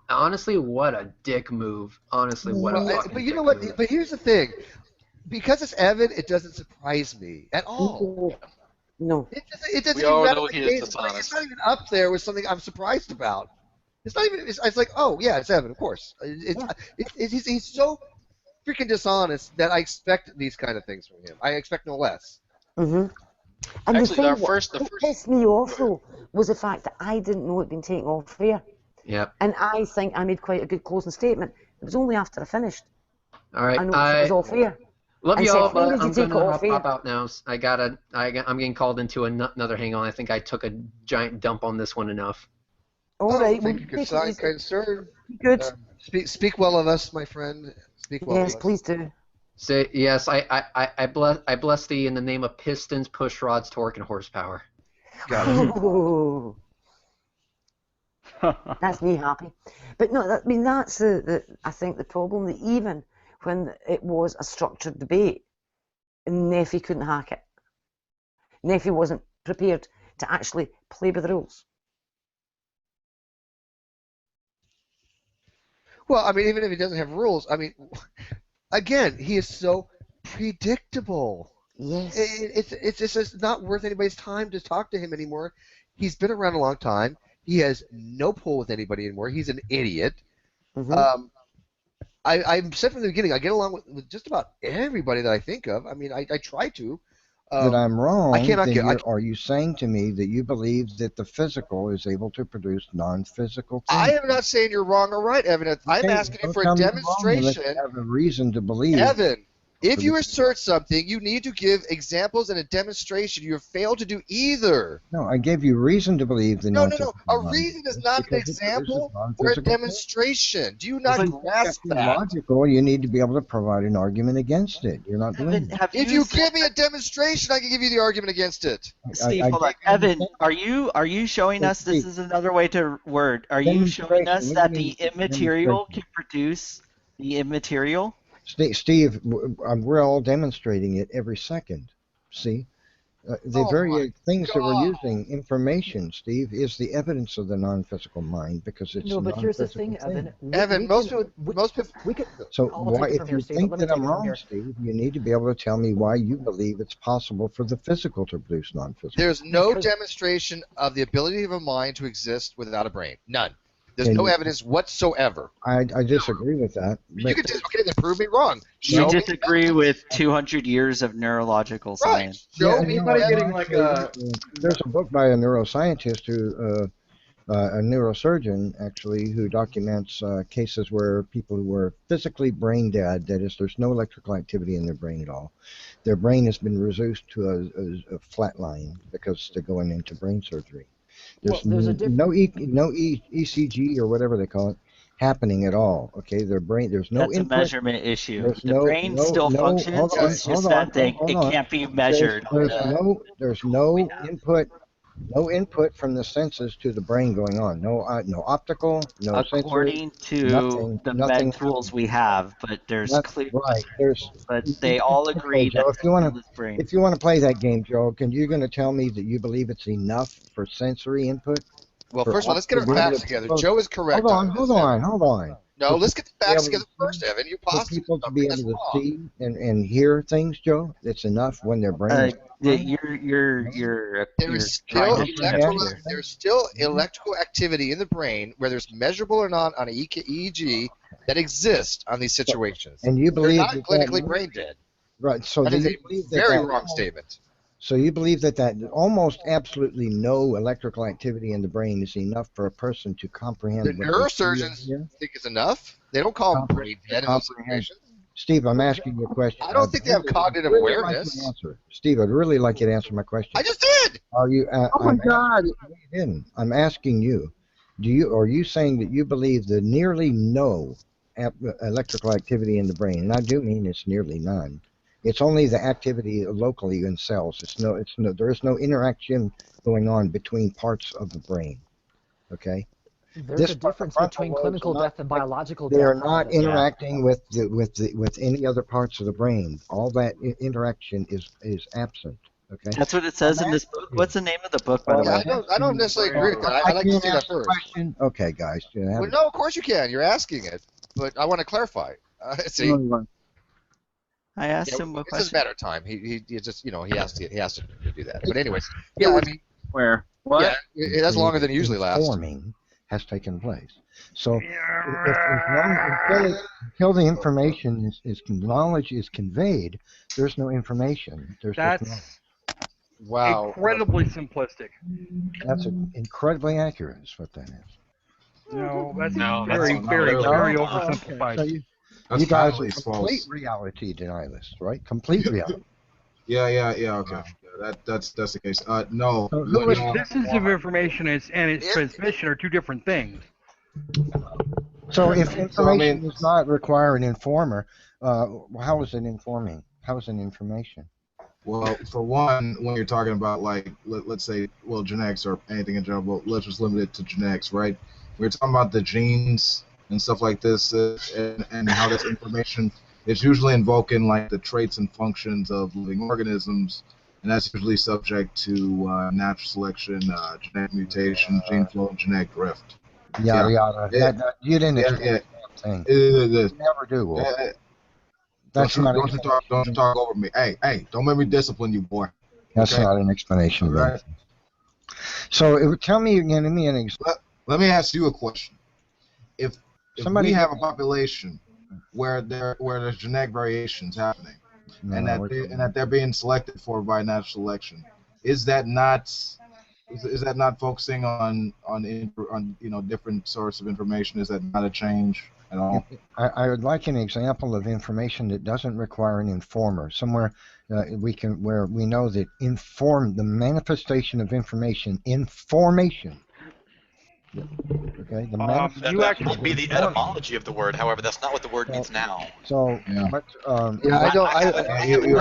[SPEAKER 12] honestly, what a dick move. Honestly, what a fucking
[SPEAKER 5] But you know what?
[SPEAKER 12] Move.
[SPEAKER 5] But here's the thing. Because it's Evan, it doesn't surprise me at all.
[SPEAKER 11] No.
[SPEAKER 5] It doesn't
[SPEAKER 6] We all
[SPEAKER 5] even
[SPEAKER 6] know he is dishonest.
[SPEAKER 5] It's not even up there with something I'm surprised about. It's not even. It's like, oh yeah, it's Evan, of course. He's so freaking dishonest that I expect these kind of things from him. I expect no less.
[SPEAKER 11] Mm-hmm. And
[SPEAKER 6] Actually,
[SPEAKER 11] the thing that pissed me off though was the fact that I didn't know it'd been taken off air.
[SPEAKER 12] Yep.
[SPEAKER 11] And I think I made quite a good closing statement. It was only after I finished.
[SPEAKER 12] All right.
[SPEAKER 11] I know it was off air.
[SPEAKER 12] Love
[SPEAKER 11] And
[SPEAKER 12] you
[SPEAKER 11] said,
[SPEAKER 12] all,
[SPEAKER 11] "When
[SPEAKER 12] but
[SPEAKER 11] did you
[SPEAKER 12] I'm
[SPEAKER 11] take
[SPEAKER 12] gonna
[SPEAKER 11] it off air?"
[SPEAKER 12] hop out now. I'm getting called into another hang on. I think I took a giant dump on this one enough.
[SPEAKER 11] All right.
[SPEAKER 5] Thank you, good sign, kind sir.
[SPEAKER 11] Good.
[SPEAKER 5] Speak well of us, my friend. Speak well of us.
[SPEAKER 11] Yes, please do.
[SPEAKER 12] Say yes. I bless thee in the name of pistons, push rods, torque, and horsepower.
[SPEAKER 5] Got it.
[SPEAKER 11] Ooh. That's me happy. But no, I mean that's I think the problem that even when it was a structured debate, Neffy couldn't hack it. Neffy wasn't prepared to actually play by the rules.
[SPEAKER 5] Well, I mean, even if he doesn't have rules, I mean, again, he is so predictable.
[SPEAKER 11] Yes.
[SPEAKER 5] It's just not worth anybody's time to talk to him anymore. He's been around a long time. He has no pull with anybody anymore. He's an idiot.
[SPEAKER 11] Mm-hmm.
[SPEAKER 5] I've said from the beginning, I get along with just about everybody that I think of. I mean, I try to.
[SPEAKER 13] That I'm wrong.
[SPEAKER 5] I cannot
[SPEAKER 13] then are you saying to me that you believe that the physical is able to produce non-physical things?
[SPEAKER 5] I am not saying you're wrong or right, Evan. I'm asking you for a demonstration.
[SPEAKER 13] I have a reason to believe.
[SPEAKER 5] Evan, if you assert something, you need to give examples and a demonstration. You have failed to do either.
[SPEAKER 13] No, I gave you reason to believe the
[SPEAKER 5] No. A reason is not an example or a demonstration. Do you not grasp that?
[SPEAKER 13] Logical, you need to be able to provide an argument against it. You're not doing that.
[SPEAKER 5] If you give me a demonstration, I can give you the argument against it.
[SPEAKER 16] Steve, hold on. Evan, are you showing us, this is another way to word, are you showing us that the immaterial can produce the immaterial?
[SPEAKER 13] Steve, we're all demonstrating it every second. See? The very things that we're using, information, Steve, is the evidence of the non-physical mind because it's
[SPEAKER 17] no. But here's the thing, Evan.
[SPEAKER 5] Evan, most people.
[SPEAKER 13] So why, if you think that I'm wrong, Steve, you need to be able to tell me why you believe it's possible for the physical to produce non-physical.
[SPEAKER 5] There's no demonstration of the ability of a mind to exist without a brain. None.
[SPEAKER 2] There's no evidence whatsoever.
[SPEAKER 13] I disagree with that.
[SPEAKER 2] You can just okay, then prove me wrong.
[SPEAKER 16] We disagree with 200 years of neurological science.
[SPEAKER 2] Show me
[SPEAKER 13] getting like there's a book by a neuroscientist who, a neurosurgeon actually, who documents cases where people who were physically brain dead, that is, there's no electrical activity in their brain at all. Their brain has been reduced to a flat line because they're going into brain surgery. There's, no ECG or whatever they call it happening at all. Okay, their brain, there's no
[SPEAKER 16] That's
[SPEAKER 13] input.
[SPEAKER 16] a measurement issue.
[SPEAKER 13] There's
[SPEAKER 16] The brain still functions. It's just that it can't be measured.
[SPEAKER 13] There's no input. No input from the senses to the brain going on. No optical, no
[SPEAKER 16] according
[SPEAKER 13] sensory,
[SPEAKER 16] to the med tools we have, but there's clear.
[SPEAKER 13] Right.
[SPEAKER 16] But they all agree
[SPEAKER 13] Joe,
[SPEAKER 16] that
[SPEAKER 13] if you want to play that game, Joe, you going to tell me that you believe it's enough for sensory input?
[SPEAKER 2] Well, first of all, let's get our facts together. Joe is correct.
[SPEAKER 13] Hold on.
[SPEAKER 2] No, let's get the facts together first, Evan. You
[SPEAKER 13] For people to be able to see and hear things, Joe, it's enough when their brain.
[SPEAKER 2] There's still electrical activity in the brain, whether it's measurable or not on an EEG, that exists on these situations.
[SPEAKER 13] And you believe
[SPEAKER 2] they're not clinically brain dead.
[SPEAKER 13] Right. So
[SPEAKER 2] that is a very wrong statement.
[SPEAKER 13] So you believe that almost absolutely no electrical activity in the brain is enough for a person to comprehend.
[SPEAKER 2] The neurosurgeons think it's enough. They don't call them brain dead in those situations.
[SPEAKER 13] Steve, I'm asking you a question.
[SPEAKER 2] I don't think they have cognitive awareness.
[SPEAKER 13] Steve, I'd really like you to answer my question.
[SPEAKER 2] I just did.
[SPEAKER 13] Are you?
[SPEAKER 2] Oh my God!
[SPEAKER 13] You didn't. I'm asking you. Are you saying that you believe the nearly no electrical activity in the brain? And I do mean it's nearly none. It's only the activity locally in cells. There is no interaction going on between parts of the brain. Okay.
[SPEAKER 17] There's a difference between clinical death and biological death.
[SPEAKER 13] They are not interacting with any other parts of the brain. All that interaction is absent. Okay.
[SPEAKER 16] That's what it says in this book. What's the name of the book, by the way?
[SPEAKER 2] I don't necessarily agree with that. I'd like to see that first.
[SPEAKER 13] Okay, guys.
[SPEAKER 2] Well, no, of course you can. You're asking it, but I want to clarify. See.
[SPEAKER 16] I asked him what question.
[SPEAKER 2] It's just a matter of time. He just he has to do that. But anyways, yeah, I mean,
[SPEAKER 16] where? What?
[SPEAKER 2] Yeah, that's longer than it usually lasts.
[SPEAKER 13] Forming has taken place. So until the information knowledge is conveyed, there's no information.
[SPEAKER 18] That's
[SPEAKER 2] wow,
[SPEAKER 18] incredibly simplistic.
[SPEAKER 13] That's incredibly accurate. Is what that is.
[SPEAKER 18] No, that's very oversimplified.
[SPEAKER 13] So you guys are complete reality denialists, right? Complete reality.
[SPEAKER 19] Yeah. Okay. That's the case. No.
[SPEAKER 18] Systems of information and its transmission are two different things.
[SPEAKER 13] So if information does not require an informer, how is it informing? How is it information?
[SPEAKER 19] Well, for one, when you're talking about let's say, genetics or anything in general, but let's just limit it to genetics, right? We're talking about the genes and stuff like this, and how this information is usually invoking the traits and functions of living organisms, and that's usually subject to natural selection, genetic mutation, gene flow, and genetic drift.
[SPEAKER 13] Yeah. You didn't explain that thing. You never do, Wolf. Don't
[SPEAKER 19] you talk over me. Hey, don't make me discipline you, boy.
[SPEAKER 13] That's not an explanation, right? So tell me again. Give me an example.
[SPEAKER 19] Let me ask you a question. If we have a population where there's genetic variations happening, and that they're being selected for by natural selection, is that not focusing on different sources of information? Is that not a change at all?
[SPEAKER 13] I would like an example of information that doesn't require an informer. Somewhere where we know that the manifestation of information. Okay,
[SPEAKER 20] that would be the etymology of the word. However, that's not what the word means now.
[SPEAKER 13] So,
[SPEAKER 2] we're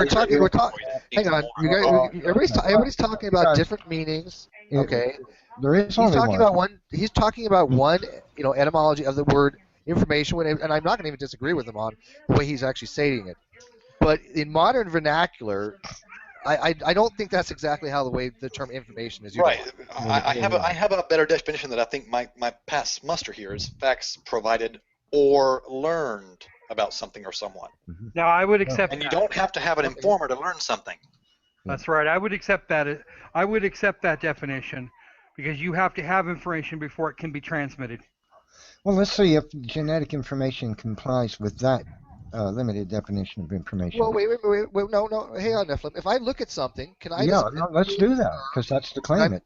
[SPEAKER 2] talking. Hang on, you guys. Everybody's talking about different meanings. Okay.
[SPEAKER 13] There is only one.
[SPEAKER 2] He's talking about one. Etymology of the word information, and I'm not going to even disagree with him on the way he's actually stating it. But in modern vernacular, I don't think that's exactly how the term information is used.
[SPEAKER 20] Right. I have a better definition that I think might pass muster here is facts provided or learned about something or someone.
[SPEAKER 18] Now I would accept
[SPEAKER 20] and you don't have to have an informer to learn something.
[SPEAKER 18] That's right. I would accept that. I would accept that definition because you have to have information before it can be transmitted.
[SPEAKER 13] Well, let's see if genetic information complies with that limited definition of information.
[SPEAKER 2] Well, wait, no, hang on, Nephilim. If I look at something, can I?
[SPEAKER 13] Yeah, no, let's do that because that's the claim.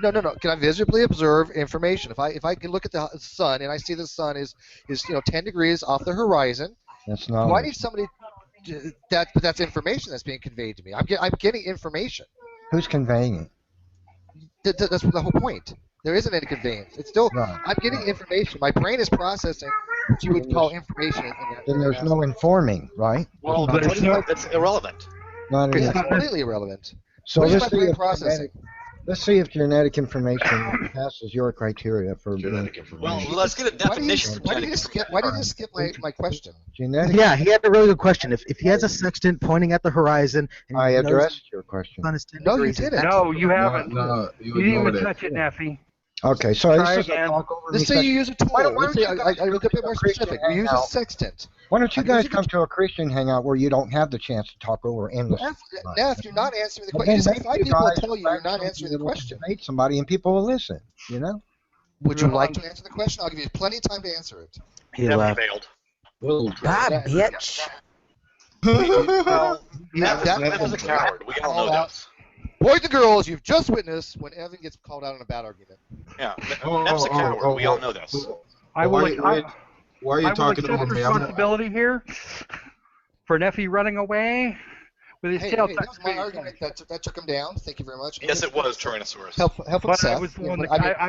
[SPEAKER 2] No. Can I visibly observe information? If I can look at the sun and I see the sun is 10 degrees off the horizon,
[SPEAKER 13] that's not.
[SPEAKER 2] Do I need somebody? But that's information that's being conveyed to me. I'm getting information.
[SPEAKER 13] Who's conveying
[SPEAKER 2] it? That's the whole point. There isn't any conveyance. It's still I'm getting information. My brain is processing what you would call information.
[SPEAKER 13] Then there's no informing, right?
[SPEAKER 20] Well, that's irrelevant.
[SPEAKER 2] It's completely irrelevant.
[SPEAKER 13] So
[SPEAKER 2] let's see
[SPEAKER 13] if genetic information passes your criteria for
[SPEAKER 20] genetic information. Well, let's get a definition.
[SPEAKER 2] Why did you skip my question?
[SPEAKER 13] Genetic.
[SPEAKER 21] Yeah, he had a really good question. If he has a sextant pointing at the horizon, and
[SPEAKER 13] I addressed your question.
[SPEAKER 2] No, you didn't.
[SPEAKER 18] No, you haven't.
[SPEAKER 19] No,
[SPEAKER 18] you didn't even touch it, Neffy.
[SPEAKER 13] Okay, so
[SPEAKER 18] Try
[SPEAKER 13] this is a
[SPEAKER 18] again.
[SPEAKER 13] talk over.
[SPEAKER 2] Let's say you use a tool. I look a bit more specific. You use a sextant.
[SPEAKER 13] Why don't you guys come to a Christian hangout where you don't have the chance to talk over endless?
[SPEAKER 2] Neff, you're not answering the question. You just have 5 people tell you you're not answering the question.
[SPEAKER 13] Debate somebody and people will listen. You know.
[SPEAKER 2] Would you like to answer the question? I'll give you plenty of time to answer it.
[SPEAKER 21] He left.
[SPEAKER 20] Failed.
[SPEAKER 11] God, bitch.
[SPEAKER 20] Well, that was a coward. We all know this.
[SPEAKER 2] Boys and girls, you've just witnessed when Evan gets called out on a bad argument.
[SPEAKER 20] Yeah, Neff's a coward. We all know this.
[SPEAKER 19] Why are you talking over me?
[SPEAKER 18] Responsibility here for Neffy running away with his tail.
[SPEAKER 2] That was my argument that took him down. Thank you very much.
[SPEAKER 20] Yes, it was Tyrannosaurus.
[SPEAKER 2] Help him,
[SPEAKER 18] But
[SPEAKER 2] Seth.
[SPEAKER 18] I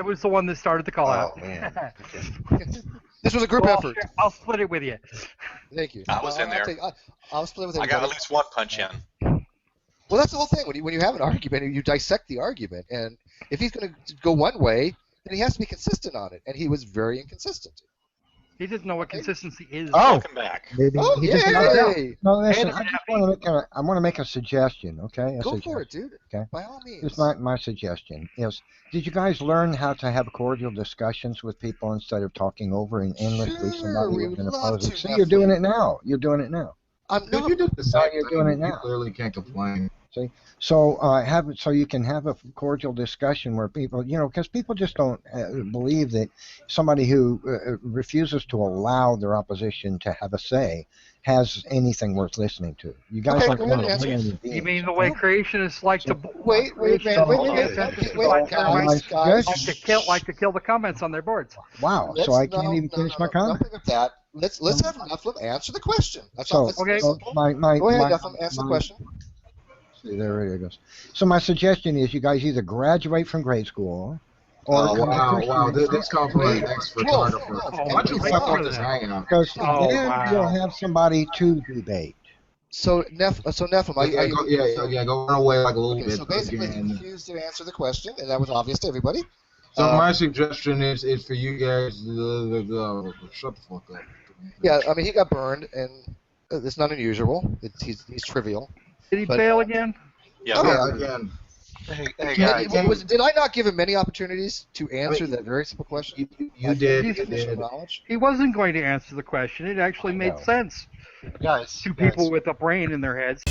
[SPEAKER 18] was the one that started the call out.
[SPEAKER 2] This was a group effort.
[SPEAKER 18] I'll split it with you.
[SPEAKER 2] Thank you.
[SPEAKER 20] I was in there.
[SPEAKER 2] I'll split it with
[SPEAKER 20] I
[SPEAKER 2] everybody.
[SPEAKER 20] got at least one punch in.
[SPEAKER 2] Well, that's the whole thing. When you have an argument, you dissect the argument, and if he's going to go one way, then he has to be consistent on it, and he was very inconsistent.
[SPEAKER 18] He doesn't know what consistency is.
[SPEAKER 20] Welcome back.
[SPEAKER 13] No, listen.
[SPEAKER 18] Hey,
[SPEAKER 13] I want to make a suggestion. Okay.
[SPEAKER 2] Go for it, dude.
[SPEAKER 13] Okay.
[SPEAKER 2] By all means.
[SPEAKER 13] Here's my suggestion is: did you guys learn how to have cordial discussions with people instead of talking over and endlessly somebody with an opposing? See, you're doing it now. You're doing it now.
[SPEAKER 19] You did the same
[SPEAKER 13] you're doing it now.
[SPEAKER 19] You clearly can't complain.
[SPEAKER 13] See, so so you can have a cordial discussion where people, because people just don't believe that somebody who refuses to allow their opposition to have a say has anything worth listening to. You guys aren't going to win.
[SPEAKER 18] You mean the way creationists like to
[SPEAKER 2] wait, guys,
[SPEAKER 18] like to kill the comments on their boards?
[SPEAKER 13] Wow, so I can't even finish my comment.
[SPEAKER 2] Nothing of that. Let's have Nephilim answer the question. That's
[SPEAKER 13] all.
[SPEAKER 2] Okay.
[SPEAKER 13] So
[SPEAKER 2] go ahead, Nephilim, answer the question.
[SPEAKER 13] See, there it goes. So my suggestion is you guys either graduate from grade school or
[SPEAKER 19] wow, this comes from an ex-photographer. Why don't you fuck with this hangout?
[SPEAKER 13] Because then you'll have somebody to debate.
[SPEAKER 2] So Nephilim,
[SPEAKER 19] go run away like a little bit.
[SPEAKER 2] So basically, he refused to answer the question, and that was obvious to everybody.
[SPEAKER 19] So my suggestion is for you guys to shut the fuck up.
[SPEAKER 2] Yeah, I mean, he got burned, and it's not unusual. He's trivial.
[SPEAKER 18] Did he fail again?
[SPEAKER 20] Yeah,
[SPEAKER 19] again.
[SPEAKER 20] Hey guys.
[SPEAKER 2] Did I not give him many opportunities to answer that very simple question?
[SPEAKER 19] You did.
[SPEAKER 18] He wasn't going to answer the question. It actually made sense.
[SPEAKER 20] Guys.
[SPEAKER 18] Two people with a brain in their heads.